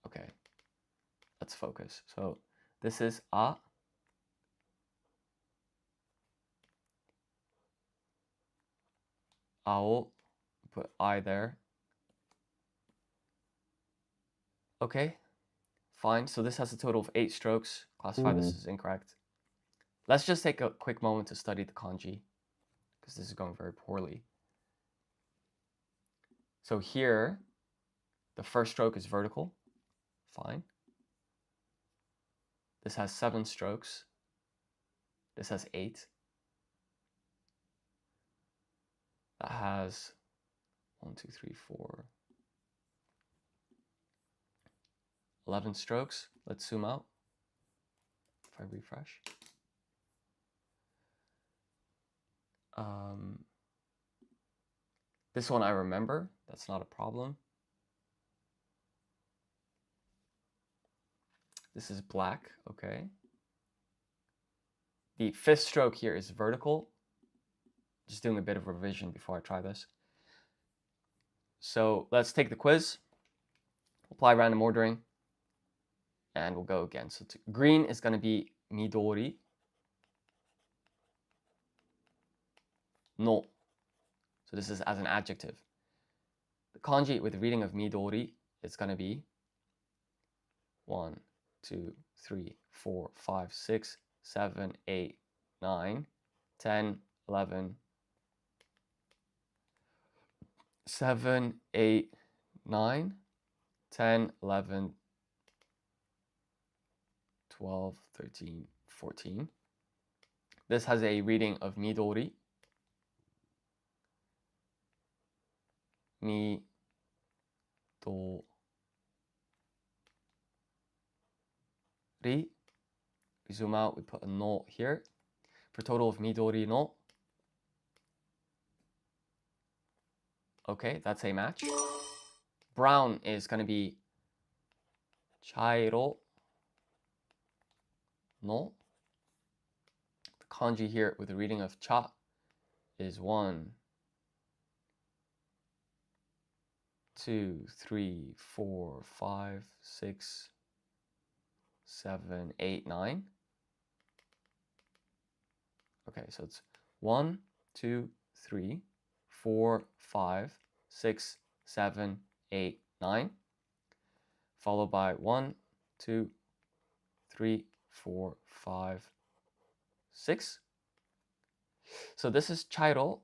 Okay, let's focus. So this is a. Owl, put I there. Okay, fine. So this has a total of 8 strokes. Classify this as incorrect. Let's just take a quick moment to study the kanji, because this is going very poorly. So here, the first stroke is vertical. Fine. This has 7 strokes. This has 8. That has 1, 2, 3, 4, 11 strokes. Let's zoom out. If I refresh. This one I remember. That's not a problem. This is black. Okay. The 5th stroke here is vertical. Just doing a bit of revision before I try this. So let's take the quiz. Apply random ordering. And we'll go again. So green is going to be midori. No. So this is as an adjective. The kanji with the reading of midori is going to be 1, 2, 3, 4, 5, 6, 7, 8, 9, 10, 11, 7, 8, 9, 10, 11, 12, 13, 14. This has a reading of midori. We zoom out, we put a no here. For total of midori no. Okay, that's a match. Brown is going to be chairo no. The kanji here with the reading of cha is 1, 2, 3, 4, 5, 6, 7, 8, 9. Okay, so it's 1, 2, 3, 4, 5, 6, 7, 8, 9, followed by 1, 2, 3, 4, 5, 6. So this is chairo,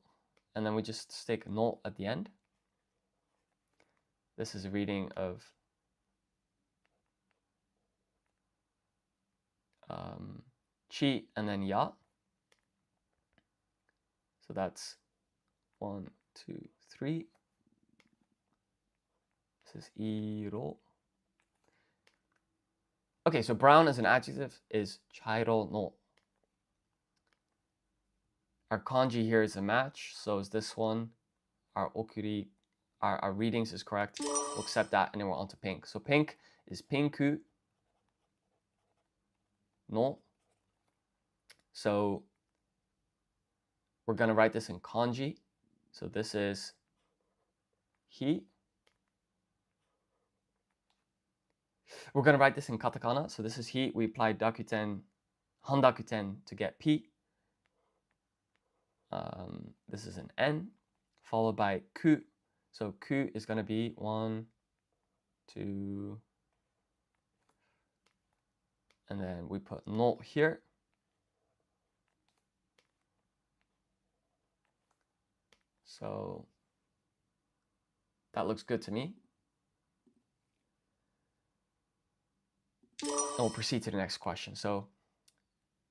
and then we just stick no at the end. This is a reading of chi and then ya. So that's 1, 2, 3. This is iro. Okay, so brown as an adjective is chairo no. Our kanji here is a match, so is this one. Our okuri, our readings is correct. We'll accept that, and then we're on to pink. So pink is pinku no. So we're going to write this in kanji. So this is hi. We're going to write this in katakana. So this is hi. We apply dakuten, handakuten to get pi. This is an n, followed by ku. So ku is going to be 1, 2, and then we put no here. So that looks good to me. And we'll proceed to the next question. So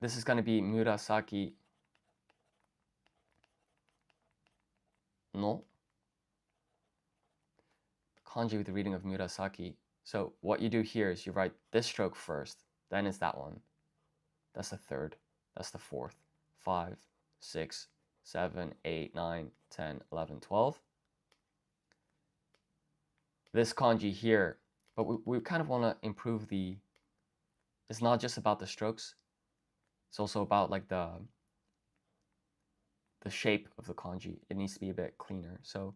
this is going to be murasaki no. Kanji with the reading of murasaki. So what you do here is you write this stroke first, then it's that one. That's the third, that's the fourth, 5, 6, 7, 8, 9, 10, 11, 12. This kanji here, but we kind of want to improve it's not just about the strokes, it's also about like the shape of the kanji. It needs to be a bit cleaner. So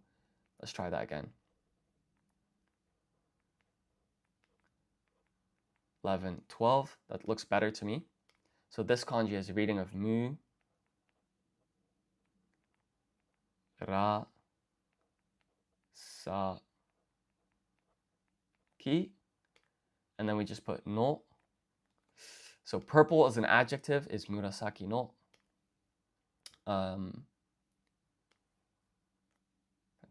let's try that again. 11, 12, that looks better to me. So this kanji is a reading of mu, ra, sa, ki, and then we just put no. So purple as an adjective is murasaki no.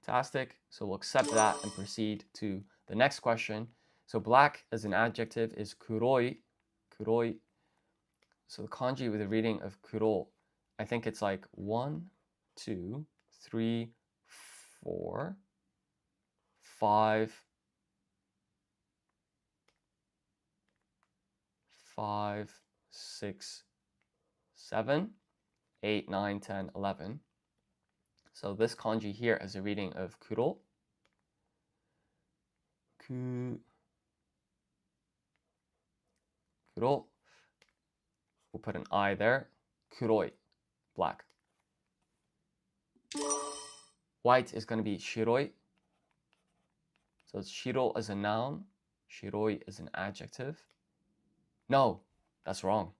Fantastic. So we'll accept that and proceed to the next question. So black as an adjective is kuroi. Kuroi. So the kanji with the reading of kuro, I think it's like 1, 2, 3, 4, 5, 6, 7, 8, 9, 10, 11. So this kanji here is a reading of kuro. Kuro. We'll put an I there. Kuroi, black. White is going to be shiroi. So it's shiro as a noun, shiroi as an adjective. No, that's wrong.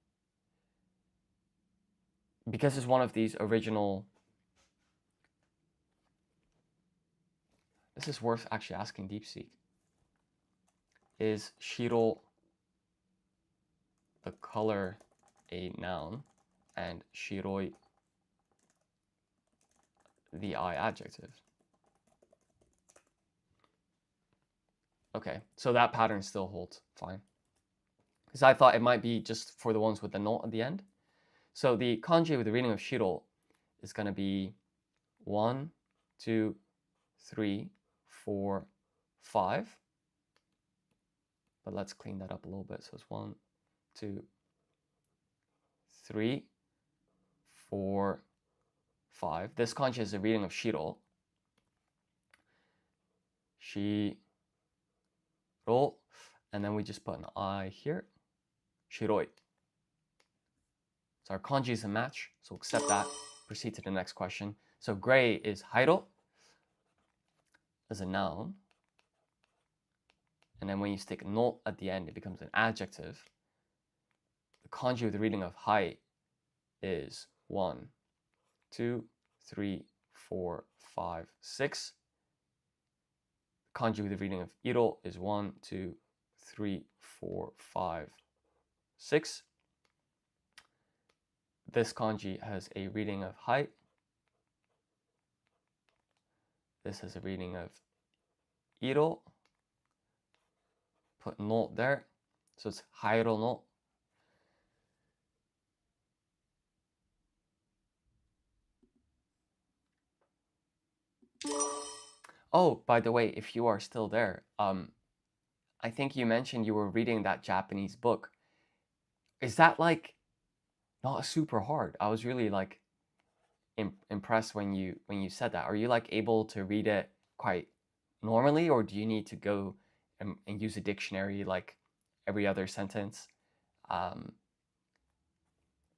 Because it's one of these original... This is worth actually asking DeepSeek. Is shiro the color a noun and shiroi the I adjective? Okay, so that pattern still holds fine. Because I thought it might be just for the ones with the no at the end. So the kanji with the reading of shiro is going to be 1, 2, 3, 4, 5. But let's clean that up a little bit. So it's 1, 2, 3, 4, 5. This kanji is a reading of shiro. Shiro. And then we just put an I here. Shiroi. So our kanji is a match. So accept that. Proceed to the next question. So gray is hairo as a noun. And then when you stick no at the end, it becomes an adjective. The kanji with the reading of hai is 1, 2, 3, 4, 5, 6. The kanji with the reading of iro is 1, 2, 3, 4, 5, 6. This kanji has a reading of hai. This has a reading of iro. Put no there. So it's hairo no. Oh, by the way, if you are still there, I think you mentioned you were reading that Japanese book. Is that like not super hard? I was really like impressed when you said that. Are you like able to read it quite normally, or do you need to go and use a dictionary like every other sentence?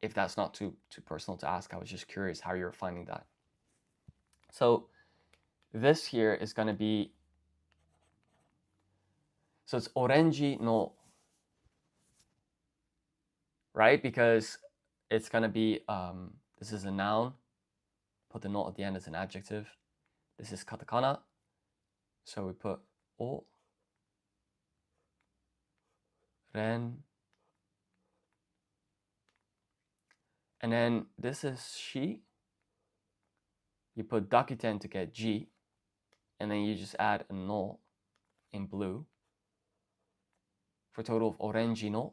If that's not too personal to ask, I was just curious how you're finding that. So this here is going to be, so it's orenji no, right? Because it's going to be, this is a noun. Put the no at the end as an adjective. This is katakana. So we put o, ren. And then this is shi. You put dakuten to get ji. And then you just add a no in blue for a total of orenji no.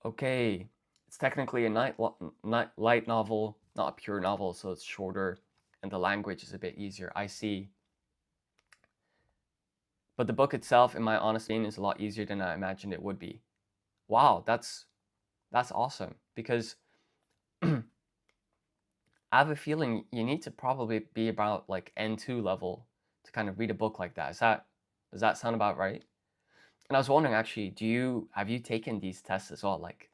Okay, it's technically a light novel, not a pure novel, so it's shorter and the language is a bit easier. I see. But the book itself, in my honest opinion, is a lot easier than I imagined it would be. Wow, that's awesome. Because I have a feeling you need to probably be about like N2 level to kind of read a book like that. Does that sound about right? And I was wondering actually, have you taken these tests as well, like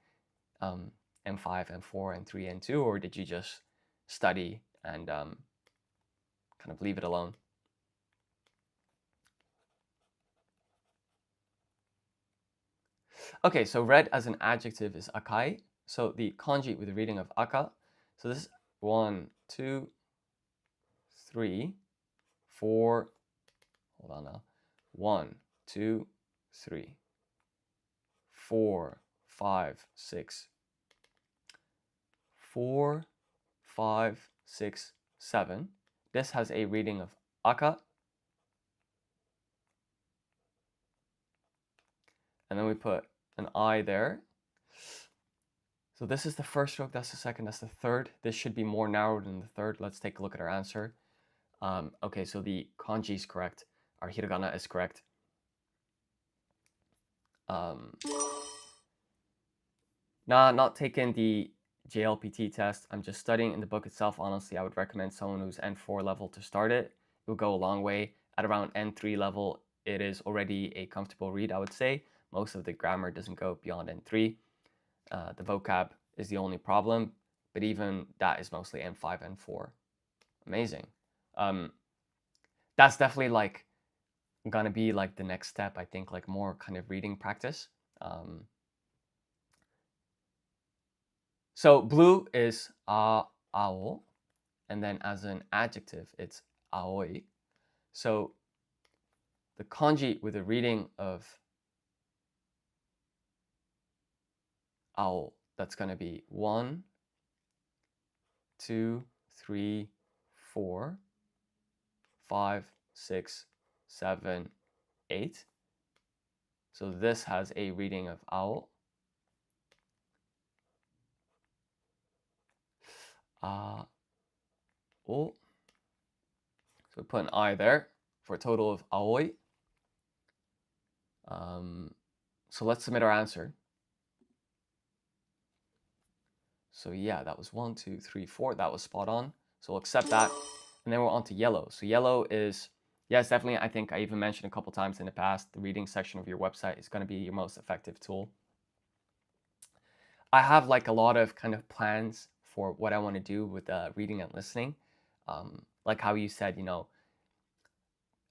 M5, M4, N3, N2, or did you just study and kind of leave it alone? Okay, so red as an adjective is akai. So the kanji with the reading of aka. So this is 1, 2, 3, 4. Hold on now. 1, 2, 3, 4, 5, 6. 4, 5, 6, 7. This has a reading of aka. And then we put an I there. So this is the first stroke, that's the second, that's the third. This should be more narrow than the third. Let's take a look at our answer. Okay, so the kanji is correct. Our hiragana is correct. Not taking the JLPT test. I'm just studying in the book itself. Honestly, I would recommend someone who's N4 level to start it. It will go a long way. At around N3 level, it is already a comfortable read, I would say. Most of the grammar doesn't go beyond N3. The vocab is the only problem, but even that is mostly N5, N4. Amazing. That's definitely like gonna be like the next step, I think, like more kind of reading practice. So blue is ao, and then as an adjective, it's aoi. So the kanji with a reading of ao, that's going to be 1, 2, 3, 4, 5, 6, 7, 8. So this has a reading of ao. A o. So we put an I there for a total of aoi. So let's submit our answer. So yeah, that was 1, 2, 3, 4. That was spot on. So we'll accept that. And then we're on to yellow. So yellow is, yes, definitely, I think I even mentioned a couple times in the past, the reading section of your website is going to be your most effective tool. I have like a lot of kind of plans for what I want to do with reading and listening. Like how you said,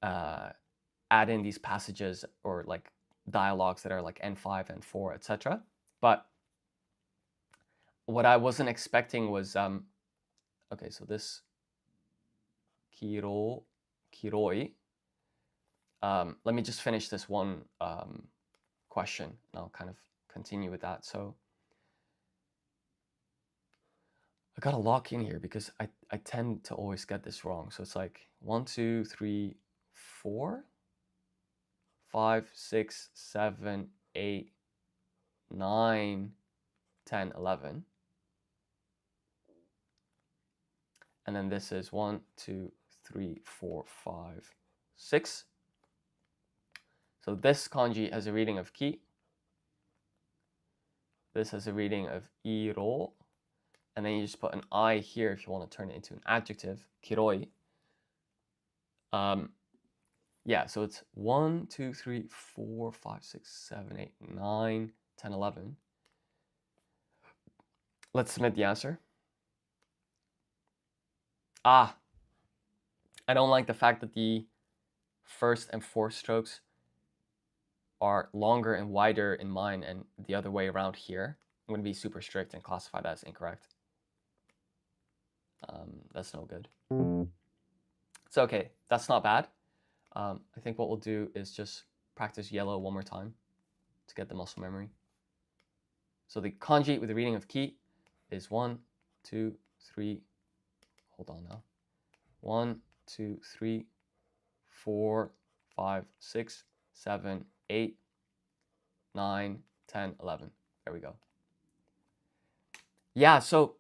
add in these passages or like dialogues that are like N5, N4, etc. But what I wasn't expecting was, okay, so this kiroi. Let me just finish this one question, and I'll kind of continue with that. So I got to lock in here because I tend to always get this wrong. So it's like 1, 2, 3, 4, 5, 6, 7, 8, 9, 10, 11. And then this is 1, 2, 3, 4, 5, 6. So this kanji has a reading of ki. This has a reading of iro. And then you just put an I here if you want to turn it into an adjective, kiroi. Yeah, so it's 1, 2, 3, 4, 5, 6, 7, 8, 9, 10, 11. Let's submit the answer. I don't like the fact that the first and fourth strokes are longer and wider in mine and the other way around here. I'm going to be super strict and classify that as incorrect. That's no good. It's okay. That's not bad. I think what we'll do is just practice yellow one more time to get the muscle memory. So the kanji with the reading of ki is 1, 2, 3. Hold on now. 1, 2, 3, 4, 5, 6, 7, 8, 9, 10, 11. There we go. Yeah, so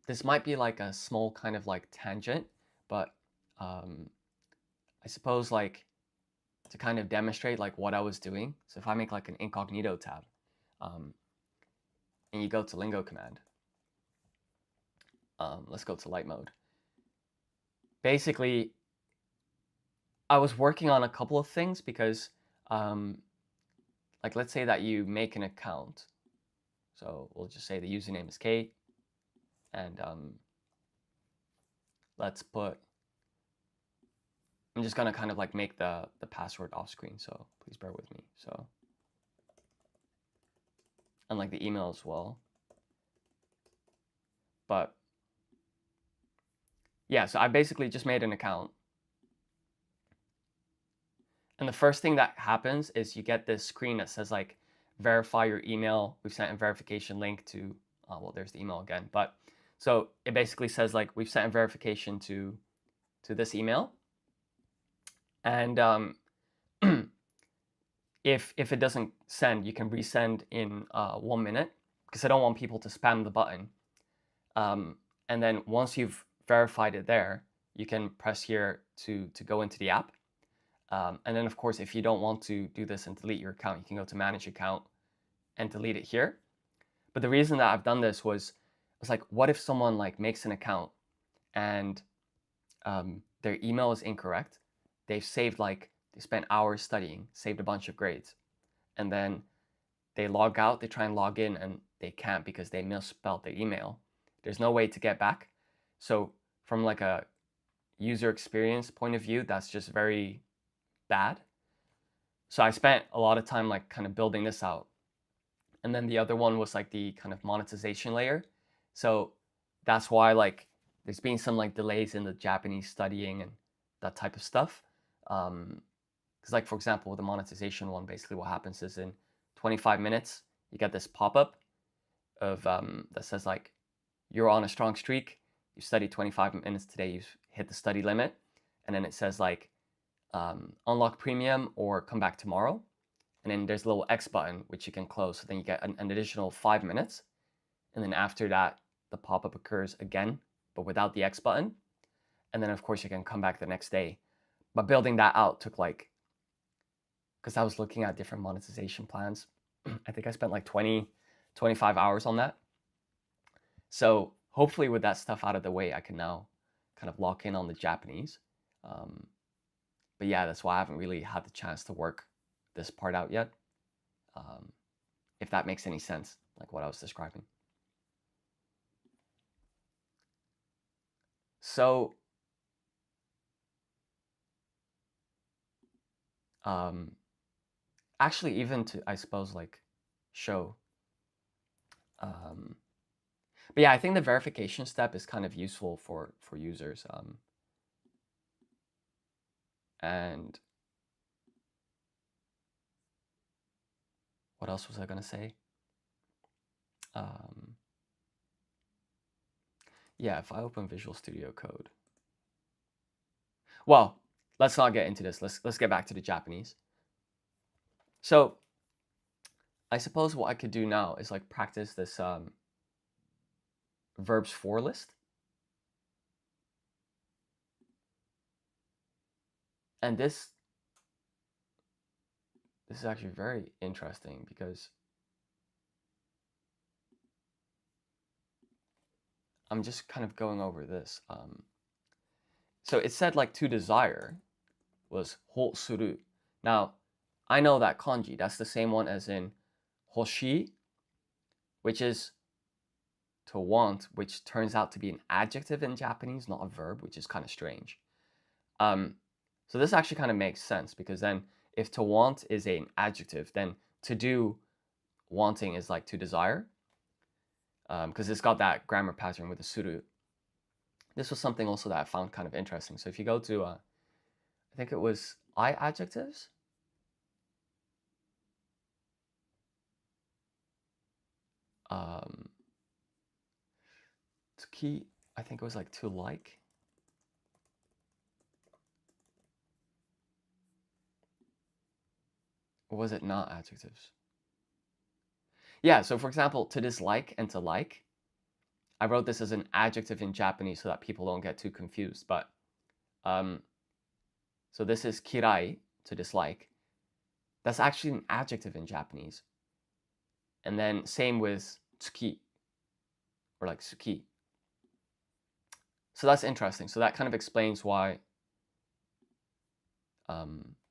this might be like a small kind of like tangent, but I suppose like to kind of demonstrate like what I was doing. So if I make like an incognito tab, and you go to lingo command, let's go to light mode. Basically, I was working on a couple of things because like let's say that you make an account. So we'll just say the username is Kate, and let's put, I'm just gonna kind of like make the password off screen, so please bear with me. So, and like the email as well. But yeah, so I basically just made an account. And the first thing that happens is you get this screen that says like, verify your email. We've sent a verification link to, well, there's the email again. But so it basically says like, we've sent a verification to this email. And if it doesn't send, you can resend in 1 minute, because I don't want people to spam the button. And then once you've verified it there, you can press here to go into the app. And then of course, if you don't want to do this and delete your account, you can go to manage account and delete it here. But the reason that I've done this was like, what if someone like makes an account and their email is incorrect? They've saved like, they spent hours studying, saved a bunch of grades, and then they log out, they try and log in, and they can't because they misspelled their email. There's no way to get back. So from like a user experience point of view, that's just very bad. So I spent a lot of time like kind of building this out. And then the other one was like the kind of monetization layer. So that's why like there's been some like delays in the Japanese studying and that type of stuff. Because like, for example, with the monetization one, basically what happens is in 25 minutes, you get this pop-up of that says like, you're on a strong streak, you studied 25 minutes today, you've hit the study limit. And then it says like, unlock premium or come back tomorrow. And then there's a little X button, which you can close. So then you get an additional 5 minutes. And then after that, the pop-up occurs again, but without the X button. And then of course you can come back the next day. But building that out took like, because I was looking at different monetization plans. I think I spent like 20, 25 hours on that. So hopefully with that stuff out of the way, I can now kind of lock in on the Japanese. But yeah, that's why I haven't really had the chance to work this part out yet. If that makes any sense, like what I was describing. So actually, even to, I suppose, like show. But yeah, I think the verification step is kind of useful for users. And what else was I going to say? Yeah, if I open Visual Studio Code. Well, let's not get into this. Let's get back to the Japanese. So I suppose what I could do now is like practice this verbs for list. And this is actually very interesting because I'm just kind of going over this. So it said like to desire was ho suru. Now, I know that kanji, that's the same one as in hoshi, which is to want, which turns out to be an adjective in Japanese, not a verb, which is kind of strange. So this actually kind of makes sense because then if to want is an adjective, then to do wanting is like to desire, because it's got that grammar pattern with the suru. This was something also that I found kind of interesting. So if you go to, I think it was I adjectives. Tsuki, I think it was like to like. Or was it not adjectives? Yeah, so for example, to dislike and to like, I wrote this as an adjective in Japanese so that people don't get too confused. But so this is kirai, to dislike. That's actually an adjective in Japanese. And then same with tsuki, or like suki. So that's interesting. So that kind of explains why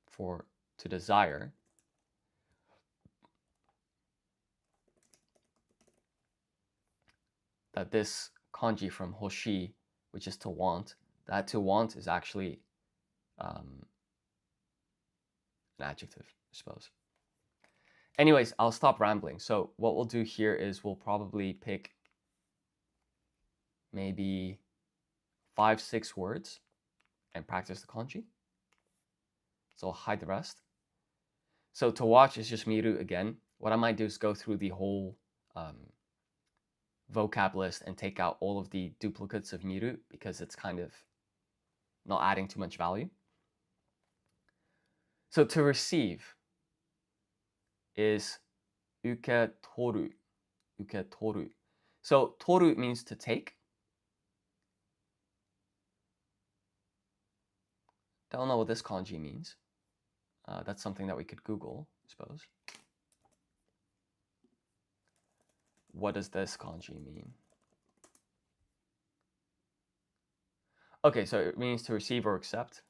for to desire, that this kanji from hoshi, which is to want, that to want is actually an adjective, I suppose. Anyways, I'll stop rambling. So what we'll do here is we'll probably pick maybe 5-6 words and practice the kanji. So I'll hide the rest. So to watch is just miru again. What I might do is go through the whole vocab list and take out all of the duplicates of miru because it's kind of not adding too much value. So to receive is uketoru. Uketoru. So toru means to take. Don't know what this kanji means. That's something that we could Google, I suppose. What does this kanji mean? Okay, so it means to receive or accept.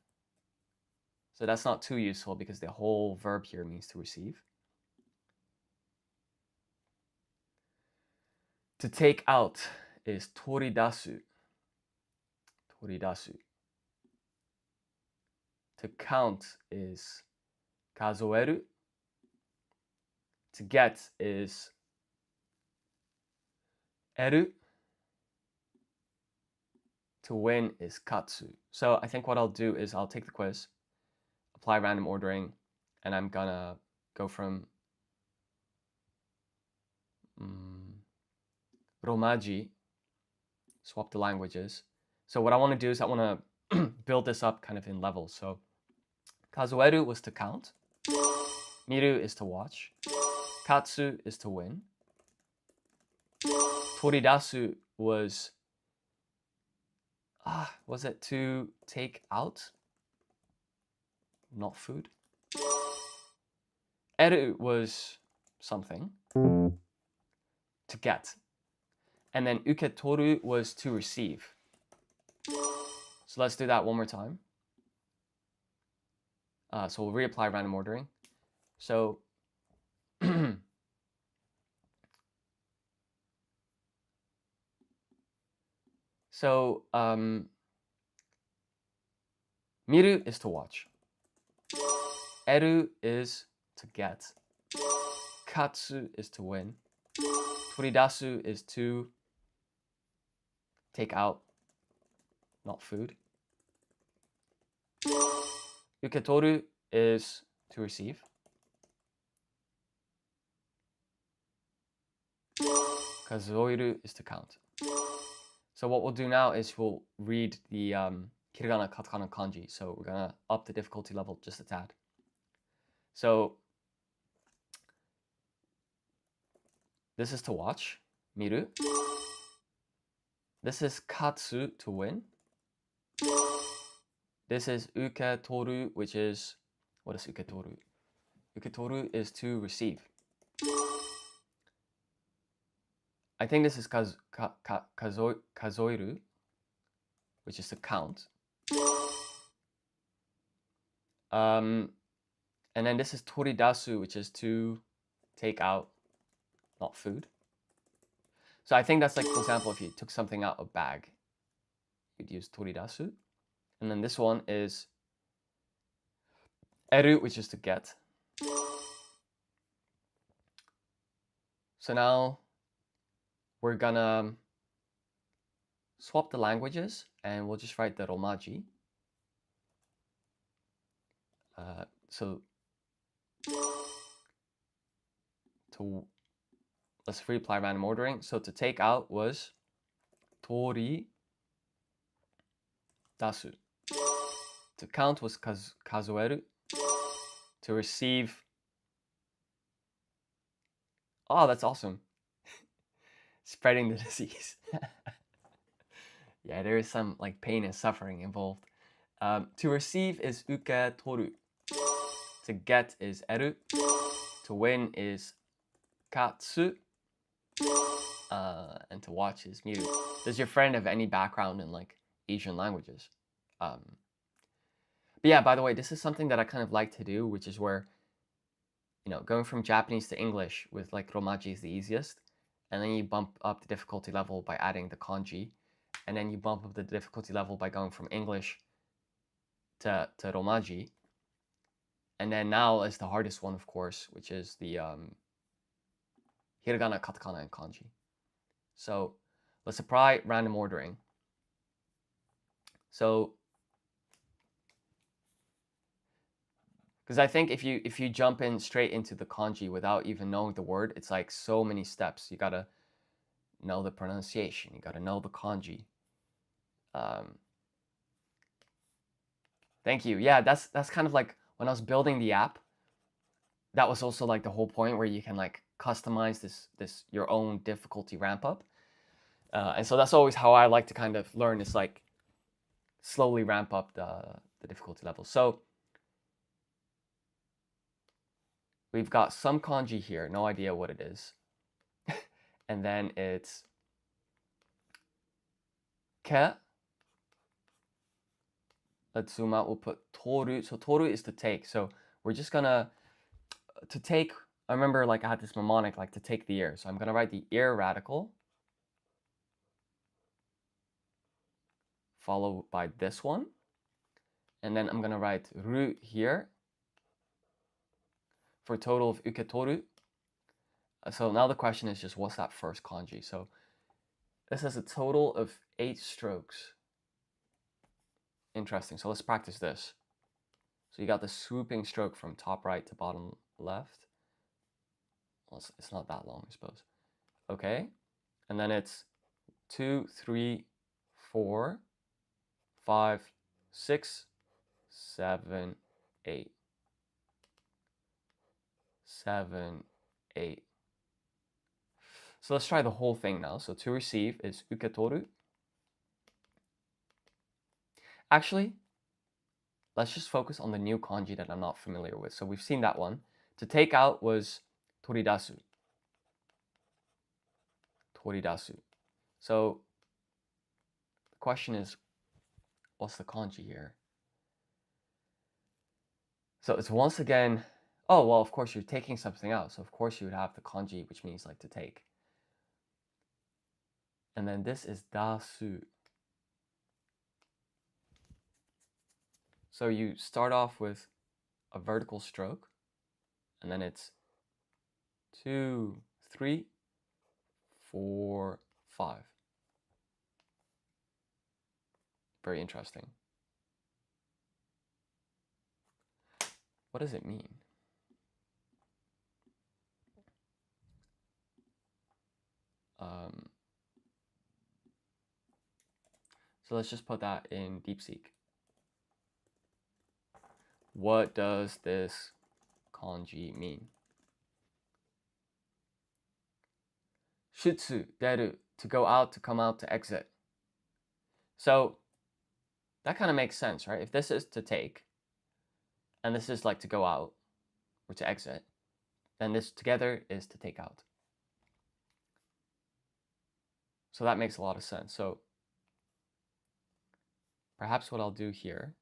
So that's not too useful because the whole verb here means to receive. To take out is toridasu. Toridasu. To count is kazoeru. To get is eru. To win is katsu. So I think what I'll do is I'll take the quiz, apply random ordering, and I'm gonna go from Romaji, swap the languages. So what I want to do is I want to build this up kind of in levels. So kazoeru was to count, miru is to watch, katsu is to win, toridasu was it to take out? Not food. Eru was something. To get. And then uketoru was to receive. So let's do that one more time. So we'll reapply random ordering. So miru is to watch. Eru is to get. Katsu is to win. Toridasu is to take out, not food. Uketoru is to receive. Kazoiru is to count. So what we'll do now is we'll read the hiragana, katakana, kanji. So we're gonna up the difficulty level just a tad. So this is to watch, miru. This is katsu, to win. This is uketoru, which is, what is uketoru? Uketoru is to receive. I think this is kazoiru, which is to count. And then this is toridasu, which is to take out, not food. So I think that's like, for example, if you took something out of a bag, you'd use toridasu. And then this one is eru, which is to get. So now we're gonna swap the languages and we'll just write the romaji. Let's reapply random ordering. So to take out was tori dasu. To count was kazoeru. To receive, oh, that's awesome. Spreading the disease. Yeah, there is some like pain and suffering involved. To receive is uketoru. To get is eru. To win is katsu. And to watch is miru. Does your friend have any background in like Asian languages? But yeah, by the way, this is something that I kind of like to do, which is where, you know, going from Japanese to English with like romaji is the easiest. And then you bump up the difficulty level by adding the kanji. And then you bump up the difficulty level by going from English to romaji. And then now is the hardest one, of course, which is the hiragana, katakana, and kanji. So let's apply random ordering. So, because I think if you jump in straight into the kanji without even knowing the word, it's like so many steps. You gotta know the pronunciation. You gotta know the kanji. Thank you. Yeah, that's kind of like when I was building the app. That was also like the whole point where you can like customize this your own difficulty ramp up. And so that's always how I like to kind of learn, is like slowly ramp up the difficulty level. So we've got some kanji here, no idea what it is. And then it's ke. Let's zoom out, we'll put toru. So toru is to take. So we're just gonna, to take, I remember like I had this mnemonic, like to take the ear. So I'm gonna write the ear radical, followed by this one. And then I'm gonna write ru here for a total of uketoru. So now the question is just, what's that first kanji? So this has a total of 8 strokes. Interesting. So let's practice this. So you got the swooping stroke from top right to bottom left. Well, it's not that long, I suppose. Okay. And then it's 2, 3, 4, 5, 6, 7, 8. 7, 8. So let's try the whole thing now. So to receive is uketoru. Actually, let's just focus on the new kanji that I'm not familiar with. So we've seen that one. To take out was toridasu. Toridasu. So the question is, what's the kanji here? So it's once again, oh, well, of course, you're taking something out. So of course you would have the kanji, which means like to take. And then this is dasu. So you start off with a vertical stroke, and then it's 2, 3, 4, 5. Very interesting. What does it mean? So let's just put that in DeepSeek. What does this kanji mean? Shutsu, deru, to go out, to come out, to exit. So that kind of makes sense, right? If this is to take, and this is like to go out or to exit, then this together is to take out. So that makes a lot of sense. So perhaps what I'll do here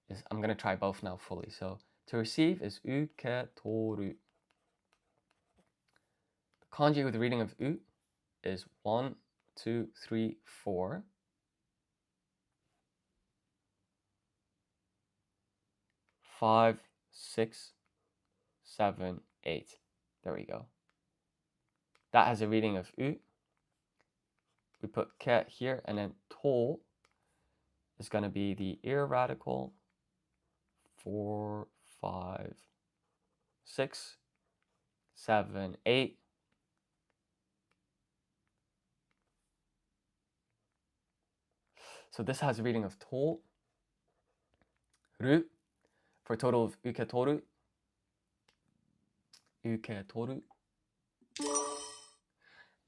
is I'm going to try both now fully. So to receive is uketoru. The kanji with the reading of u is 1, 2, 3, 4. 5, 6, 7, 8. There we go. That has a reading of u. We put ke here, and then to is going to be the ear radical. 4, 5, 6, 7, 8. So this has a reading of to, ru, for a total of uketoru. Uketoru.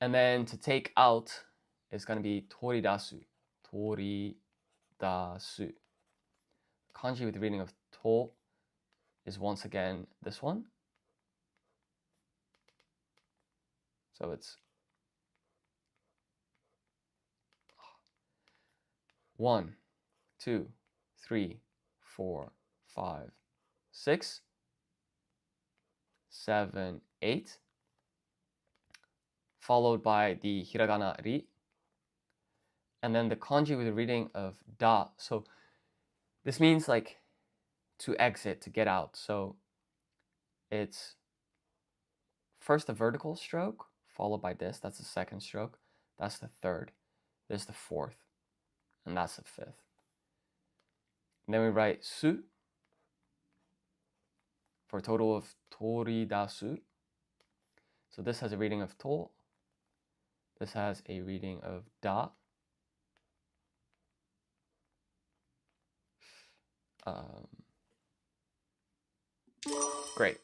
And then to take out is going to be toridasu. Toridasu. Kanji with the reading of to is once again this one. So it's 1, 2, 3, 4, 5, 6, 7, 8, followed by the hiragana ri, and then the kanji with the reading of da. So this means like to exit, to get out. So it's first a vertical stroke, followed by this. That's the second stroke. That's the third. This is the fourth. And that's the fifth. And then we write su for a total of toridasu. So this has a reading of to. This has a reading of da. Great.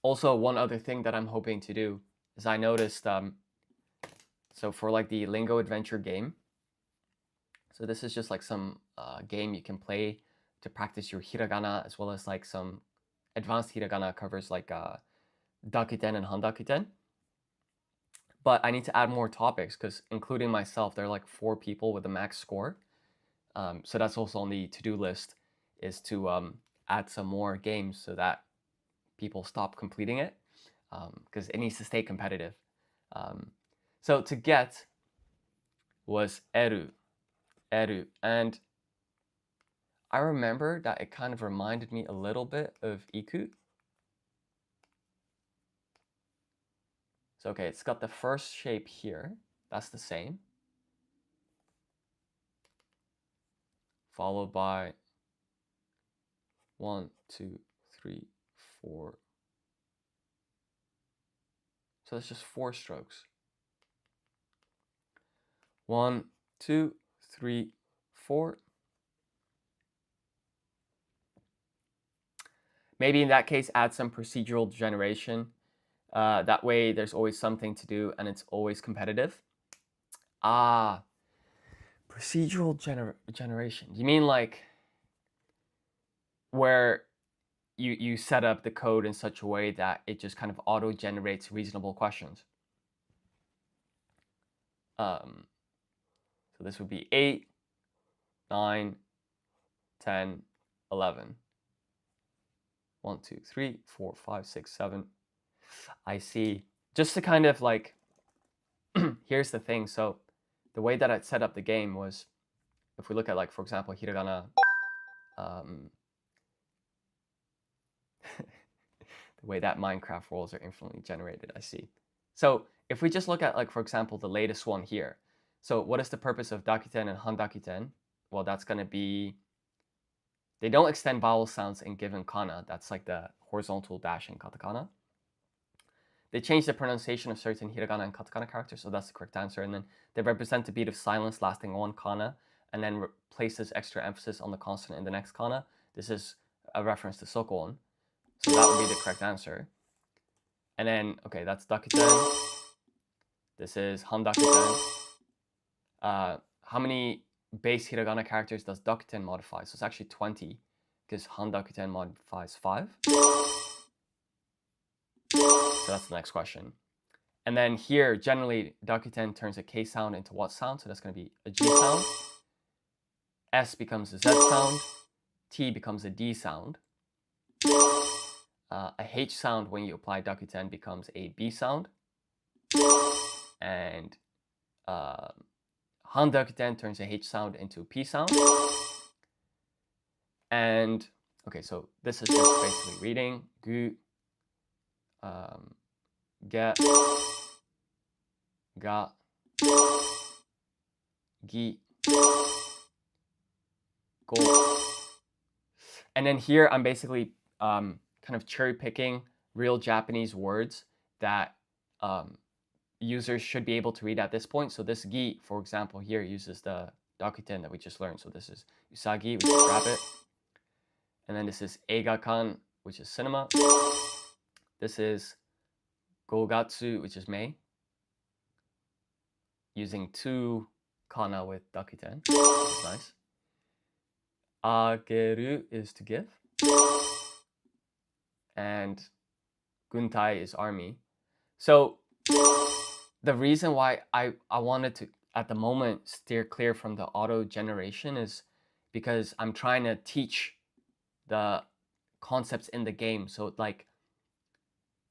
Also, one other thing that I'm hoping to do is I noticed, so for like the Lingo Adventure game, so this is just like some game you can play to practice your hiragana, as well as like some advanced hiragana covers like dakuten and handakuten. But I need to add more topics because including myself, there are like 4 people with a max score. So that's also on the to-do list, is to add some more games so that people stop completing it, because it needs to stay competitive. So to get was eru, and I remember that it kind of reminded me a little bit of iku. So okay, it's got the first shape here. That's the same. Followed by 1, 2, 3, 4. So it's just 4 strokes. 1, 2, 3, 4. Maybe in that case, add some procedural generation That way there's always something to do and it's always competitive. Ah, procedural generation. You mean like where you set up the code in such a way that it just kind of auto generates reasonable questions? So this would be 8, 9, 10, 11. 1, 2, 3, 4, 5, 6, 7. I see. Just to kind of like, here's the thing. So the way that I set up the game was, if we look at like, for example, hiragana, the way that Minecraft roles are infinitely generated, I see. So if we just look at like, for example, the latest one here. So what is the purpose of dakuten and handakuten? Well, that's going to be, they don't extend vowel sounds in given kana. That's like the horizontal dash in katakana. They change the pronunciation of certain hiragana and katakana characters, so that's the correct answer. And then they represent a beat of silence lasting one kana, and then places extra emphasis on the consonant in the next kana. This is a reference to Sokon, so that would be the correct answer. And then, okay, that's dakuten. This is handakuten. How many base hiragana characters does dakuten modify? So it's actually 20, because handakuten modifies 5. So that's the next question. And then here, generally, dakuten turns a K sound into what sound? So that's going to be a G sound. S becomes a Z sound. T becomes a D sound. A H sound, when you apply dakuten, becomes a B sound. And handakuten turns a H sound into a P sound. And, okay, so this is just basically reading. Gu, get, ga, gi, go. And then here I'm basically kind of cherry picking real Japanese words that users should be able to read at this point. So this gi, for example, here uses the dakuten that we just learned. So this is usagi, which is rabbit. And then this is eigakan, which is cinema. This is gogatsu, which is May, using 2 kana with dakuten, which is nice. Ageru is to give. And guntai is army. So the reason why I wanted to, at the moment, steer clear from the auto generation is because I'm trying to teach the concepts in the game. So like,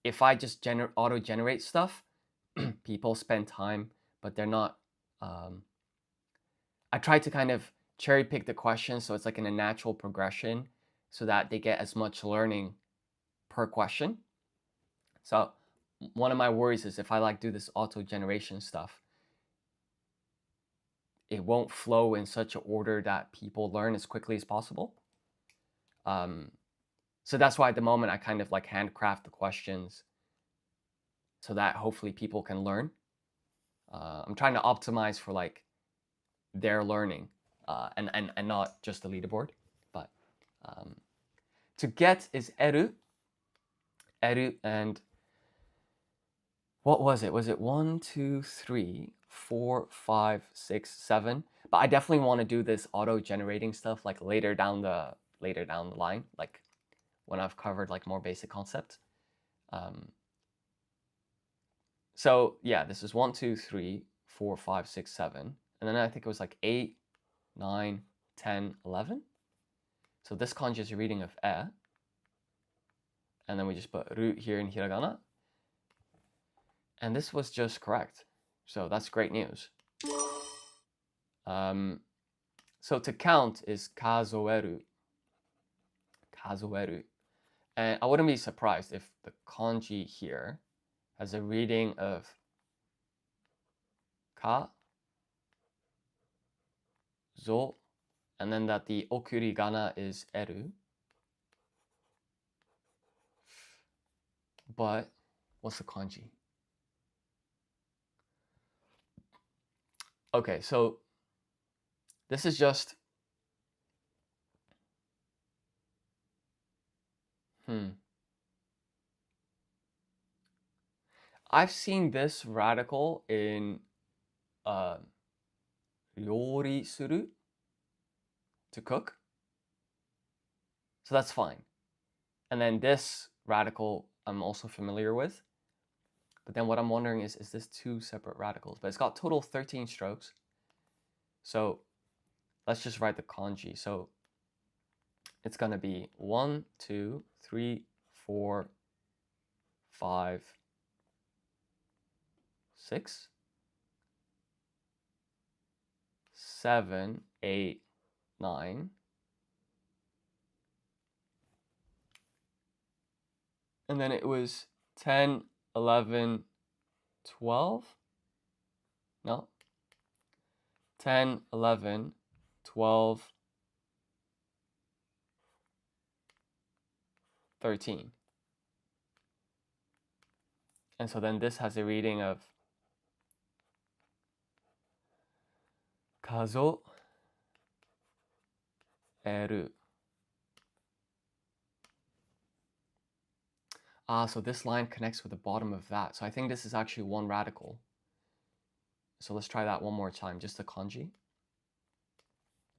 if I just auto generate stuff, people spend time, but they're not. I try to kind of cherry pick the questions so it's like in a natural progression, so that they get as much learning per question. So one of my worries is if I like do this auto generation stuff, it won't flow in such an order that people learn as quickly as possible. So that's why at the moment I kind of like handcraft the questions so that hopefully people can learn. I'm trying to optimize for like their learning and not just the leaderboard. But to get is eru, and what was it? Was it 1, 2, 3, 4, 5, 6, 7? But I definitely want to do this auto generating stuff like later down the line, like when I've covered like more basic concepts. So yeah, this is 1, 2, 3, 4, 5, 6, 7, and then I think it was like 8, 9, 10, 11. So this kanji is a reading of e, and then we just put ru here in hiragana, and this was just correct. So that's great news. So to count is kazoeru. Kazoeru. And I wouldn't be surprised if the kanji here has a reading of ka, zo, and then that the okurigana is eru. But what's the kanji? Okay, so this is just I've seen this radical in 料理する to cook. So that's fine. And then this radical I'm also familiar with. But then what I'm wondering is this two separate radicals? But it's got total 13 strokes. So let's just write the kanji. So it's going to be 1, 2, 3, 4, 5, 6, 7, 8, 9. And then it was 10, 11, 12. No. 10, 11, 12, 13. And so then this has a reading of 数える. So this line connects with the bottom of that. So I think this is actually one radical. So let's try that one more time, just the kanji.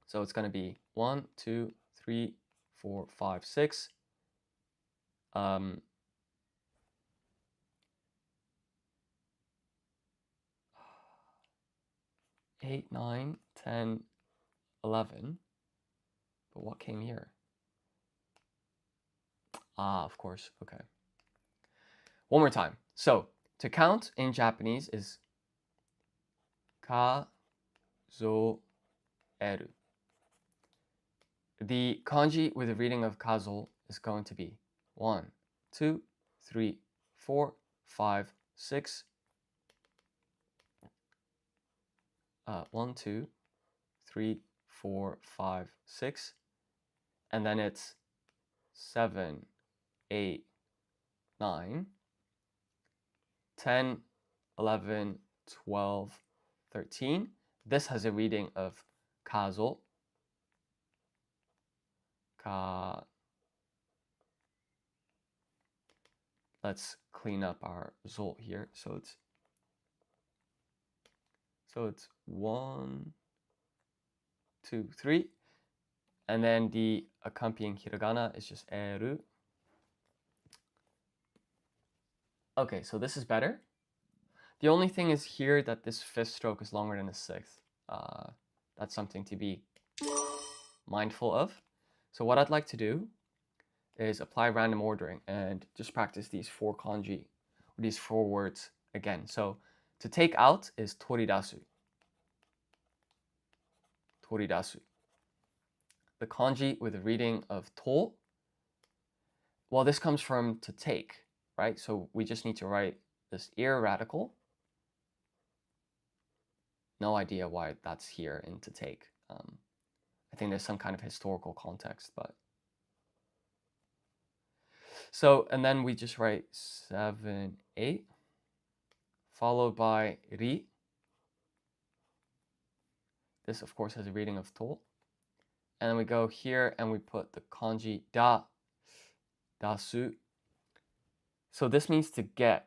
So it's going to be 1, 2, 3, 4, 5, 6. 8, 9, 10, 11. But what came here? Of course. Okay. One more time. So to count in Japanese is kazoeru. The kanji with the reading of kazo is going to be 1, 2, 3, 4, 5, 6. 1, 2, 3, 4, 5, 6. And then it's 7, 8, 9, 10, 11, 12, 13. This has a reading of kazo. Let's clean up our result here. So it's 1, 2, 3. And then the accompanying hiragana is just eru. Okay, so this is better. The only thing is here that this fifth stroke is longer than the sixth. That's something to be mindful of. So what I'd like to do is apply random ordering and just practice these four kanji, or these four words again. So to take out is toridasu. Toridasu. The kanji with a reading of to, well, this comes from to take, right? So we just need to write this ear radical. No idea why that's here in to take. I think there's some kind of historical context, but. So, and then we just write 7, 8, followed by ri. This, of course, has a reading of to. And then we go here and we put the kanji da, dasu. So this means to get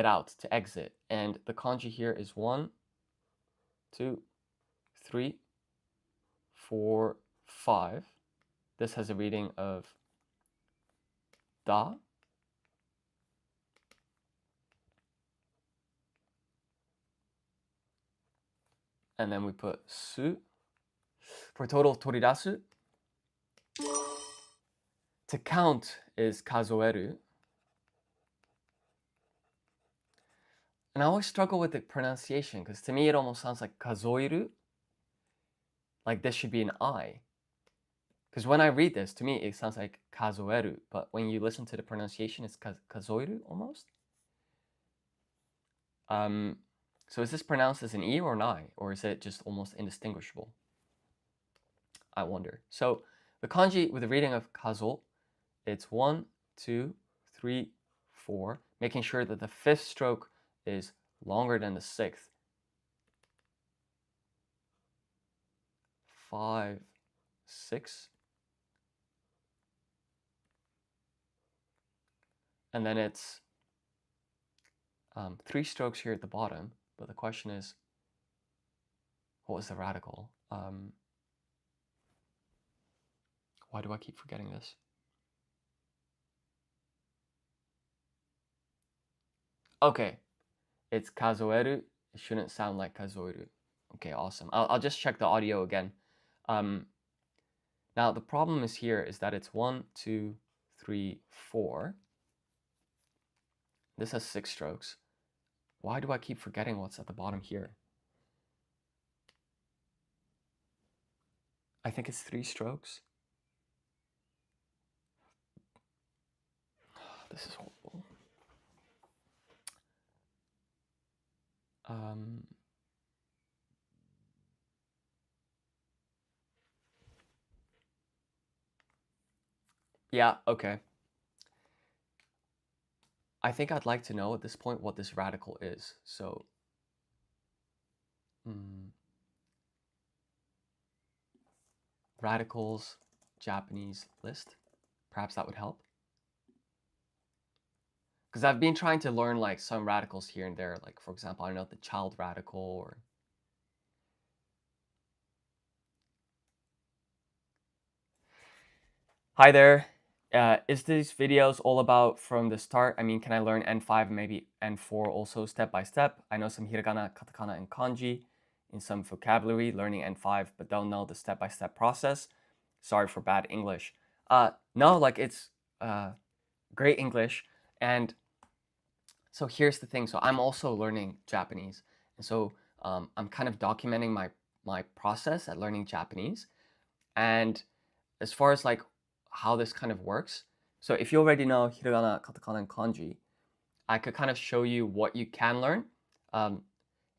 out, to exit. And the kanji here is 1, 2, 3, 4, 5. This has a reading of da. And then we put su. For total toridasu. To count is kazoeru. And I always struggle with the pronunciation because to me it almost sounds like kazoiru. Like this should be an I. Because when I read this, to me it sounds like kazoeru. But when you listen to the pronunciation, it's kazoiru almost. So is this pronounced as an E or an I? Or is it just almost indistinguishable? I wonder. So the kanji with the reading of kazo, it's 1, 2, 3, 4, making sure that the fifth stroke is longer than the sixth. 5, 6. And then it's 3 strokes here at the bottom, but the question is, what was the radical? Why do I keep forgetting this? Okay, it's kazoeru. It shouldn't sound like kazoeru. Okay, awesome. I'll just check the audio again. Now the problem is here is that it's 1, 2, 3, 4. This has 6 strokes. Why do I keep forgetting what's at the bottom here? I think it's 3 strokes. This is horrible. Yeah, okay. I think I'd like to know at this point what this radical is. So, radicals, Japanese list. Perhaps that would help. Because I've been trying to learn like some radicals here and there. Like, for example, I don't know, the child radical or... Hi there. Is these videos all about from the start? I mean, can I learn N5 and maybe N4 also step by step? I know some hiragana, katakana, and kanji in some vocabulary, learning N5, but don't know the step-by-step process. Sorry for bad English. No, like it's great English. And so here's the thing. So I'm also learning Japanese. And so I'm kind of documenting my process at learning Japanese. And as far as like how this kind of works, so if you already know hiragana, katakana, and kanji, I could kind of show you what you can learn.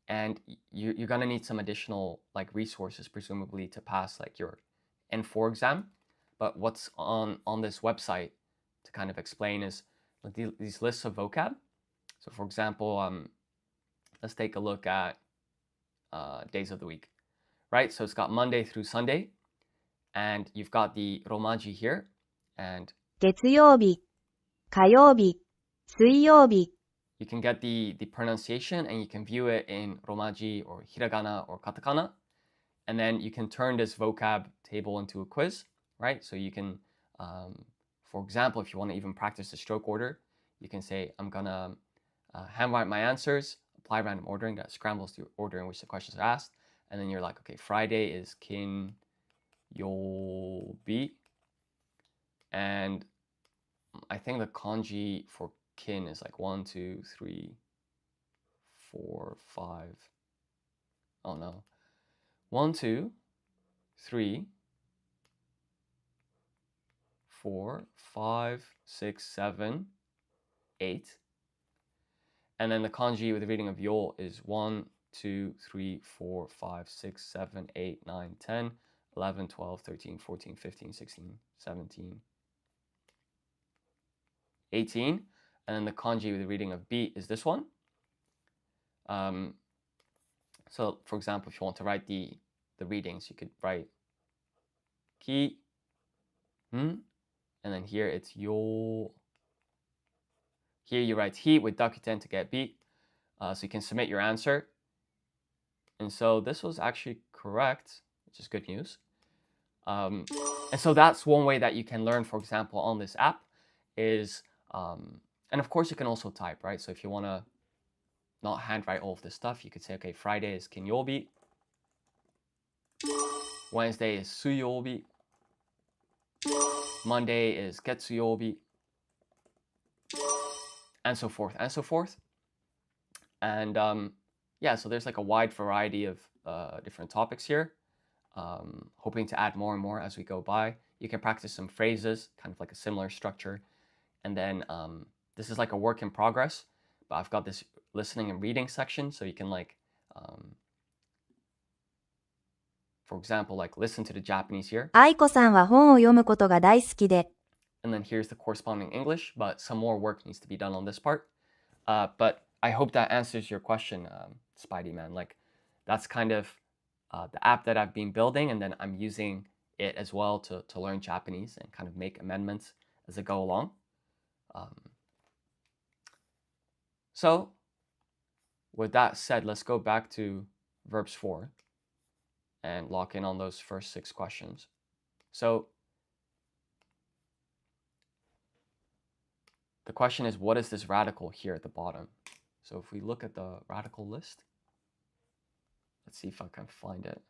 And you're gonna need some additional like resources, presumably, to pass like your N4 exam. But what's on this website to kind of explain is these lists of vocab. So for example, let's take a look at days of the week, right? So it's got Monday through Sunday, and you've got the romaji here, and 月曜日、火曜日、水曜日。 You can get the pronunciation and you can view it in romaji or hiragana or katakana. And then you can turn this vocab table into a quiz, right? So you can, for example, if you want to even practice the stroke order, you can say, I'm gonna handwrite my answers, apply random ordering, that scrambles the order in which the questions are asked. And then you're like, okay, Friday is kin yobi. And I think the kanji for kin is like 1, 2, 3, 4, 5. Oh no. 1, 2, 3, 4, 5, 6, 7, 8. And then the kanji with the reading of yo is 1, 2, 3, 4, 5, 6, 7, 8, 9, 10, 11, 12, 13, 14, 15, 16, 17, 18. And then the kanji with the reading of bi is this one. So for example, if you want to write the readings, you could write ki, and then here it's yo. Here you write hi with dakuten to get bi. So you can submit your answer. And so this was actually correct, which is good news. And so that's one way that you can learn, for example, on this app is, and of course you can also type, right? So if you want to not handwrite all of this stuff, you could say, okay, Friday is kinyobi, Wednesday is suyobi, Monday is getsuyobi, and so forth, and so forth. And yeah, so there's like a wide variety of different topics here. Hoping to add more and more as we go by. You can practice some phrases, kind of like a similar structure. And then this is like a work in progress, but I've got this listening and reading section, so you can like, for example, like listen to the Japanese here. 愛子さんは本を読むことが大好きで。 And then here's the corresponding English, but some more work needs to be done on this part. But I hope that answers your question, Spidey Man. Like that's kind of the app that I've been building, and then I'm using it as well to learn Japanese and kind of make amendments as I go along. So with that said, let's go back to verbs 4 and lock in on those first 6 questions. So the question is, what is this radical here at the bottom? So if we look at the radical list, let's see if I can find it.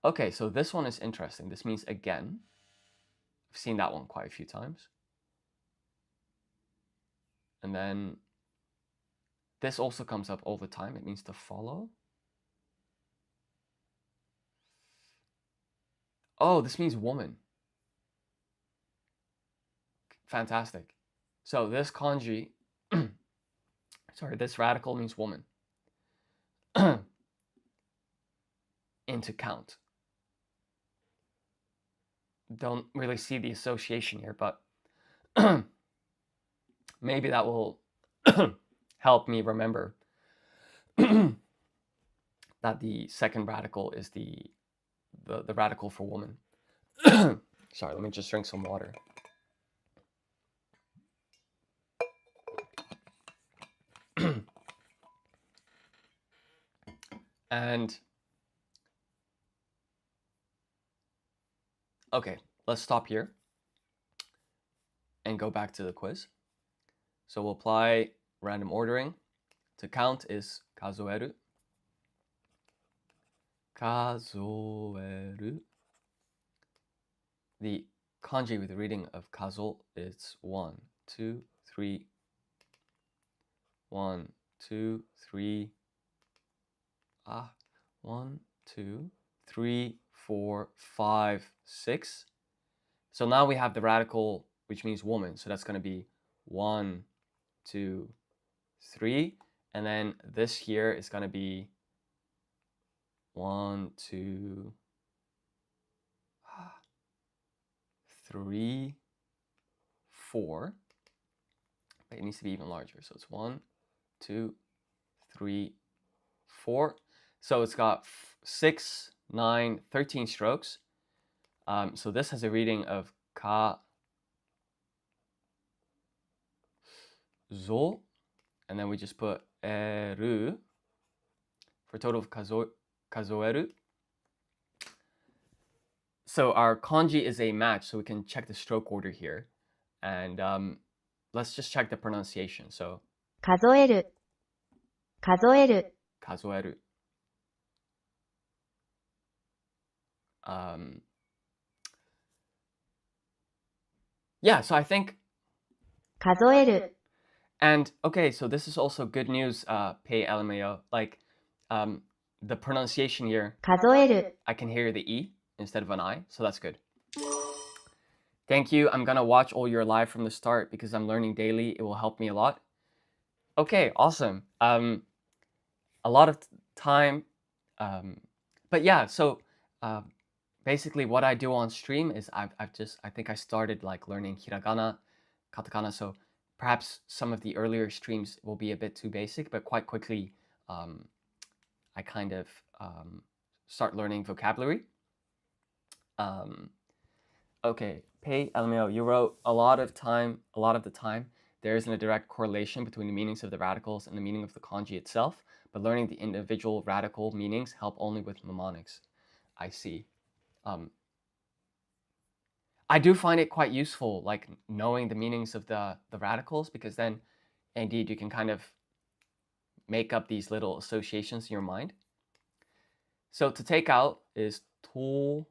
Okay, so this one is interesting. This means again. I've seen that one quite a few times. And then this also comes up all the time. It means to follow. Oh, this means woman. Fantastic. So this kanji, sorry, this radical means woman. Into count. Don't really see the association here, but maybe that will help me remember that the second radical is the radical for woman. Sorry, let me just drink some water. And okay, let's stop here and go back to the quiz. So we'll apply random ordering. To count is kazoeru. Kazoeru. The kanji with the reading of kazo is 1, 2, 3. 1, 2, 3. 1, 2, 3, 4, 5, 6. So now we have the radical, which means woman. So that's going to be 1, 2, 3. And then this here is going to be 1, 2, 3, 4. It needs to be even larger. So it's 1, 2, 3, 4. So it's got 6, 9, 13 strokes. So this has a reading of ka zo, and then we just put eru for a total of kazoeru. So our kanji is a match, so we can check the stroke order here. And let's just check the pronunciation. So 数える、数える、 kazoeru. Yeah, so I think, 数える、 and okay, so this is also good news, Pei LMAO. Like, the pronunciation here, 数える、 I can hear the E instead of an I, so that's good. Thank you. I'm gonna watch all your live from the start because I'm learning daily. It will help me a lot. Okay, awesome. A lot of time, but yeah, so basically what I do on stream is I think I started like learning hiragana, katakana, so perhaps some of the earlier streams will be a bit too basic, but quite quickly I kind of start learning vocabulary. Okay, Pei LMAO, you wrote a lot of the time, there isn't a direct correlation between the meanings of the radicals and the meaning of the kanji itself, but learning the individual radical meanings help only with mnemonics. I see. I do find it quite useful, like knowing the meanings of the radicals, because then indeed you can kind of make up these little associations in your mind. So to take out is toridasu.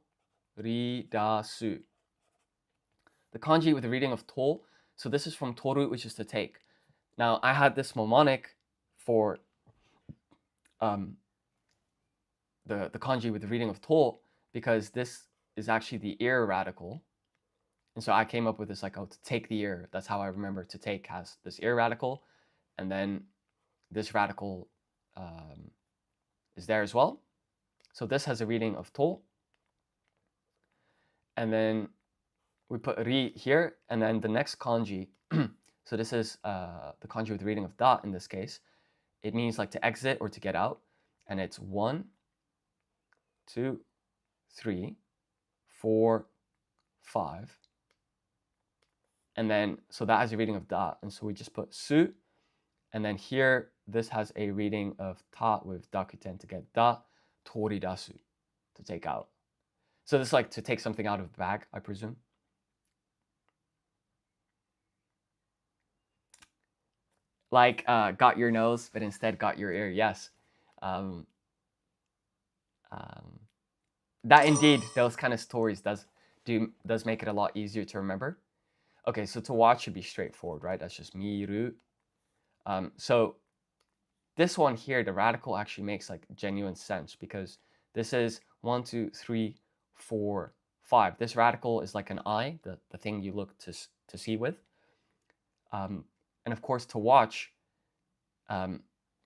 The kanji with the reading of to, so this is from toru, which is to take. Now I had this mnemonic for the kanji with the reading of to because this is actually the ear radical. And so I came up with this like, oh, to take the ear. That's how I remember to take has this ear radical. And then this radical is there as well. So this has a reading of to. And then we put ri here. And then the next kanji, so this is the kanji with the reading of da in this case. It means like to exit or to get out. And it's 1, 2, 3, 4, 5. And then, so that has a reading of da. And so we just put su. And then here, this has a reading of ta with dakuten to get da, toridasu, to take out. So this is like to take something out of the bag, I presume. Like got your nose, but instead got your ear. Yes. That indeed, those kind of stories does make it a lot easier to remember. Okay, so to watch should be straightforward, right? That's just miru. So this one here, the radical actually makes like genuine sense because this is 1, 2, 3, 4, 5. This radical is like an eye, the thing you look to see with. And of course, to watch,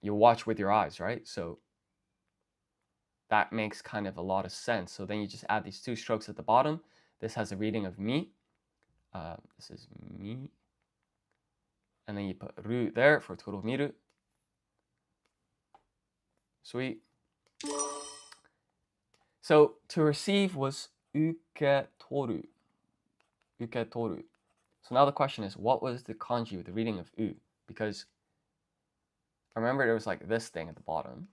you watch with your eyes, right? So that makes kind of a lot of sense. So then you just add these 2 strokes at the bottom. This has a reading of mi. This is mi. And then you put ru there for total miru. Sweet. So to receive was uketoru. Uketoru. So now the question is, what was the kanji with the reading of u? Because I remember there was like this thing at the bottom.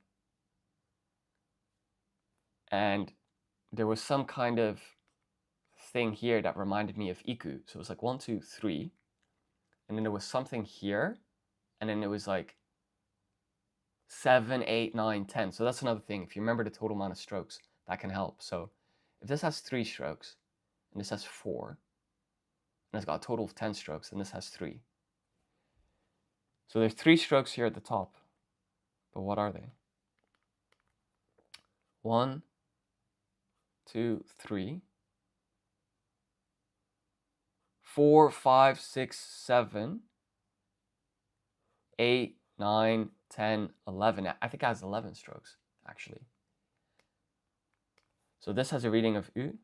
And there was some kind of thing here that reminded me of iku. So it was like 1, 2, 3. And then there was something here. And then it was like 7, 8, 9, 10. So that's another thing. If you remember the total amount of strokes, that can help. So if this has 3 strokes, and this has 4, and it's got a total of 10 strokes, and this has 3. So there's 3 strokes here at the top. But what are they? 1, 2, 3, 4, 5, 6, 7, 8, 9, 10, 11. I think it has 11 strokes, actually. So this has a reading of u.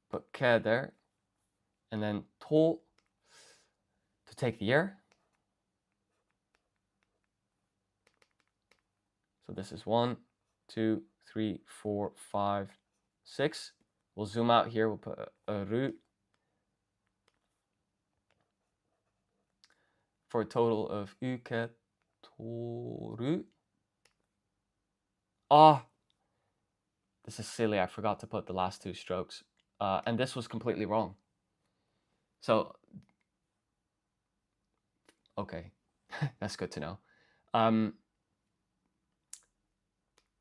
Put ke there. And then to take the air. So this is 1, 2, 3, 4, 5, 6. We'll zoom out here. We'll put a ru for a total of uketoru. This is silly. I forgot to put the last 2 strokes. And this was completely wrong. So, okay, that's good to know.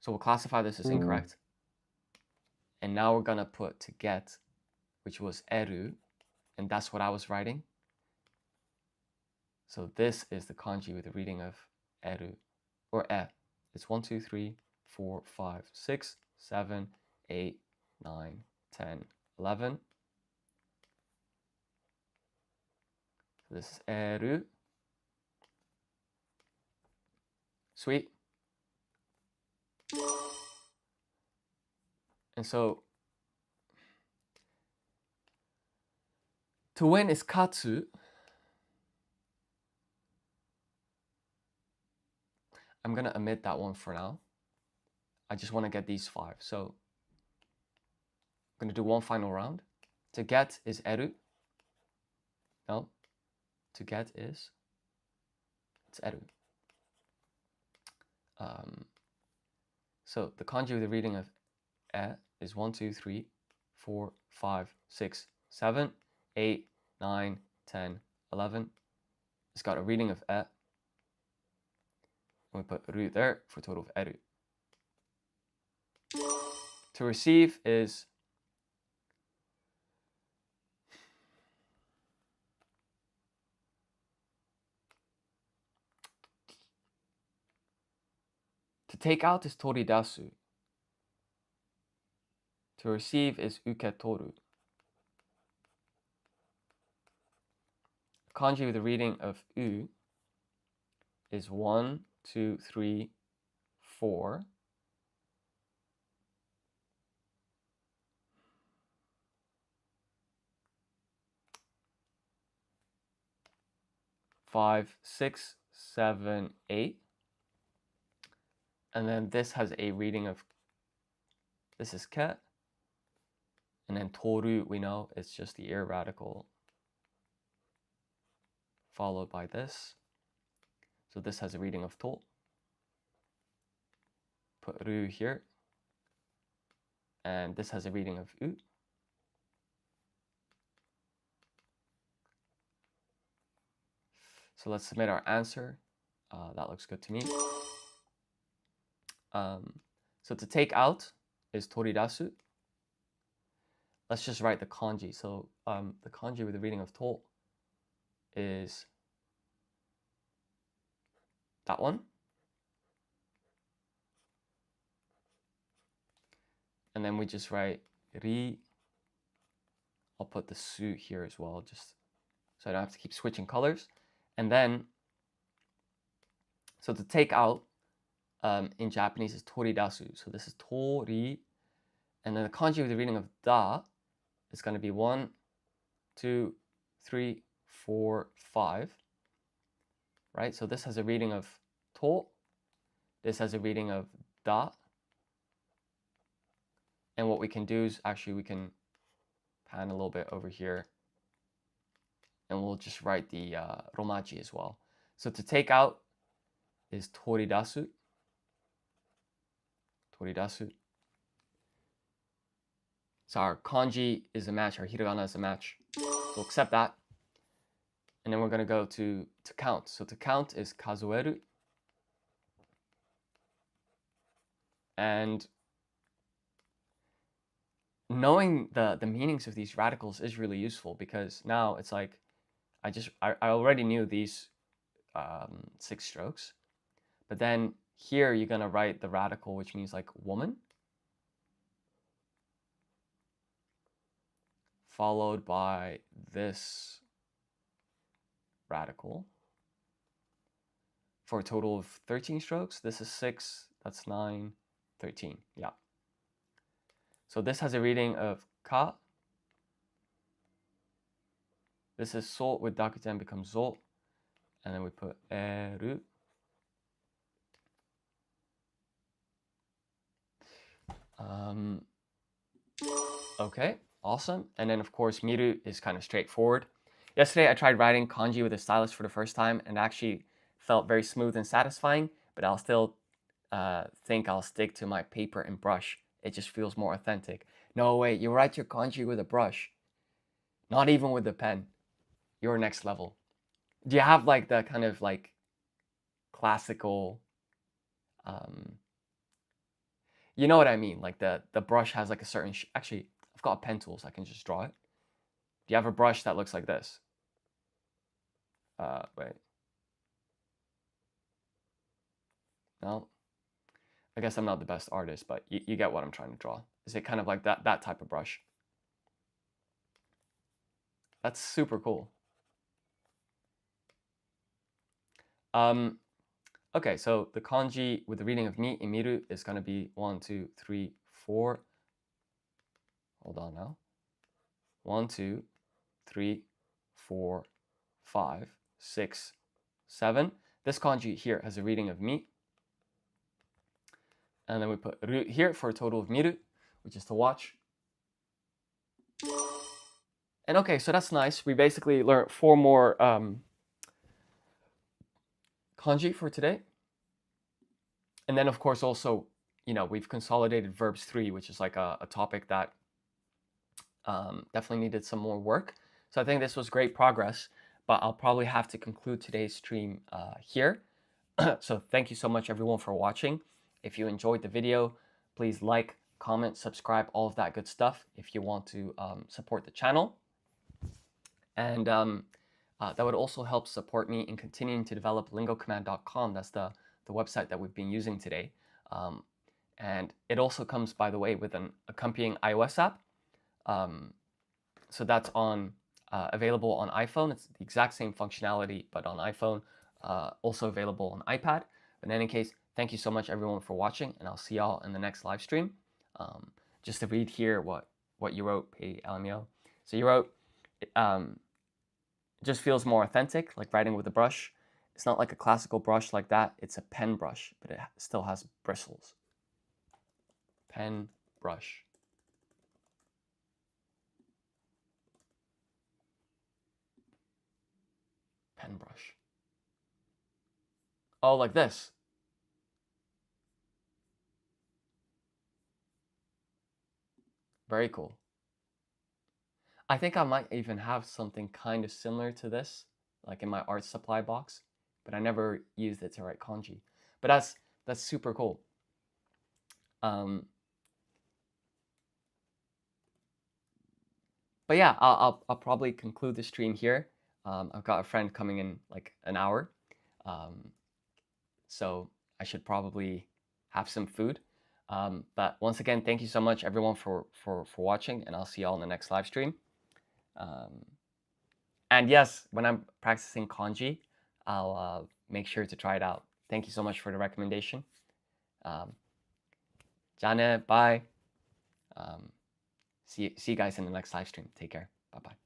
So we'll classify this as incorrect. And now we're gonna put to get, which was eru, and that's what I was writing. So this is the kanji with the reading of eru, or e. It's 1, 2, 3, 4, 5, 6, 7, 8, 9, 10, 11. So this is eru. Sweet. And so to win is katsu. I'm going to omit that one for now. I just want to get these 5. So I'm going to do one final round. To get is eru. No. To get is, it's eru. So the kanji with the reading of e is 1, 2, 3, 4, 5, 6, 7, 8, 9, 10, 11. It's got a reading of e. And we put ru there for a total of eru. To receive is to take out is toridasu. To receive is uketoru. Kanji with the reading of u is 1, 2, 3, 4. 5, 6, 7, 8. And then this has a reading of, this is ke. And then toru, we know it's just the ear radical followed by this. So this has a reading of to. Put ru here. And this has a reading of u. So let's submit our answer. That looks good to me. So to take out is toridasu. Let's just write the kanji. So the kanji with the reading of to is that one. And then we just write ri. I'll put the su here as well, just so I don't have to keep switching colors. And then, so to take out in Japanese is toridasu. So this is tori. And then the kanji with the reading of da is going to be 1, 2, 3, 4, 5. Right? So this has a reading of to. This has a reading of da. And what we can do is actually we can pan a little bit over here. And we'll just write the romaji as well. So to take out is toridasu. Toridasu. So our kanji is a match, our hiragana is a match. We'll accept that. And then we're going to go to count. So to count is kazueru. And knowing the meanings of these radicals is really useful, because now it's like I already knew these 6 strokes. But then here you're going to write the radical, which means like woman, followed by this radical for a total of 13 strokes. This is 6, that's 9, 13. Yeah. So this has a reading of ka. This is so with dakuten becomes zo. And then we put eru. Okay, awesome. And then of course miru is kind of straightforward. Yesterday I tried writing kanji with a stylus for the first time and actually felt very smooth and satisfying, but I'll still think I'll stick to my paper and brush. It just feels more authentic. No, wait, you write your kanji with a brush. Not even with a pen. You're next level. Do you have like the kind of like classical, you know what I mean? Like the brush has like a certain, actually, I've got a pen tool so I can just draw it. Do you have a brush that looks like this? Wait. No? I guess I'm not the best artist, but you get what I'm trying to draw. Is it kind of like that type of brush? That's super cool. Okay, so the kanji with the reading of mi and miru is going to be 1, 2, 3, 4. Hold on now. 1, 2, 3, 4, 5, 6, 7. This kanji here has a reading of mi. And then we put ru here for a total of miru, which is to watch. And okay, so that's nice. We basically learned 4 more kanji for today. And then of course also, you know, we've consolidated verbs 3, which is like a topic that definitely needed some more work. So I think this was great progress, but I'll probably have to conclude today's stream here. So thank you so much everyone for watching. If you enjoyed the video, please like, comment, subscribe, all of that good stuff if you want to support the channel. And that would also help support me in continuing to develop lingocommand.com. That's the website that we've been using today. And it also comes, by the way, with an accompanying iOS app. So that's available on iPhone. It's the exact same functionality, but on iPhone. Also available on iPad. But in any case, thank you so much everyone for watching, and I'll see y'all in the next live stream. Just to read here what you wrote, Pei Alamio. So you wrote, it just feels more authentic, like writing with a brush. It's not like a classical brush like that. It's a pen brush, but it still has bristles. Pen brush. Pen brush. Oh, like this. Very cool. I think I might even have something kind of similar to this, like in my art supply box, but I never used it to write kanji. But that's super cool. But yeah, I'll probably conclude the stream here. I've got a friend coming in like an hour, so I should probably have some food. But once again, thank you so much, everyone, for watching, and I'll see y'all in the next live stream. And yes, when I'm practicing kanji, I'll make sure to try it out. Thank you so much for the recommendation. Jane, bye. See you guys in the next live stream. Take care. Bye bye.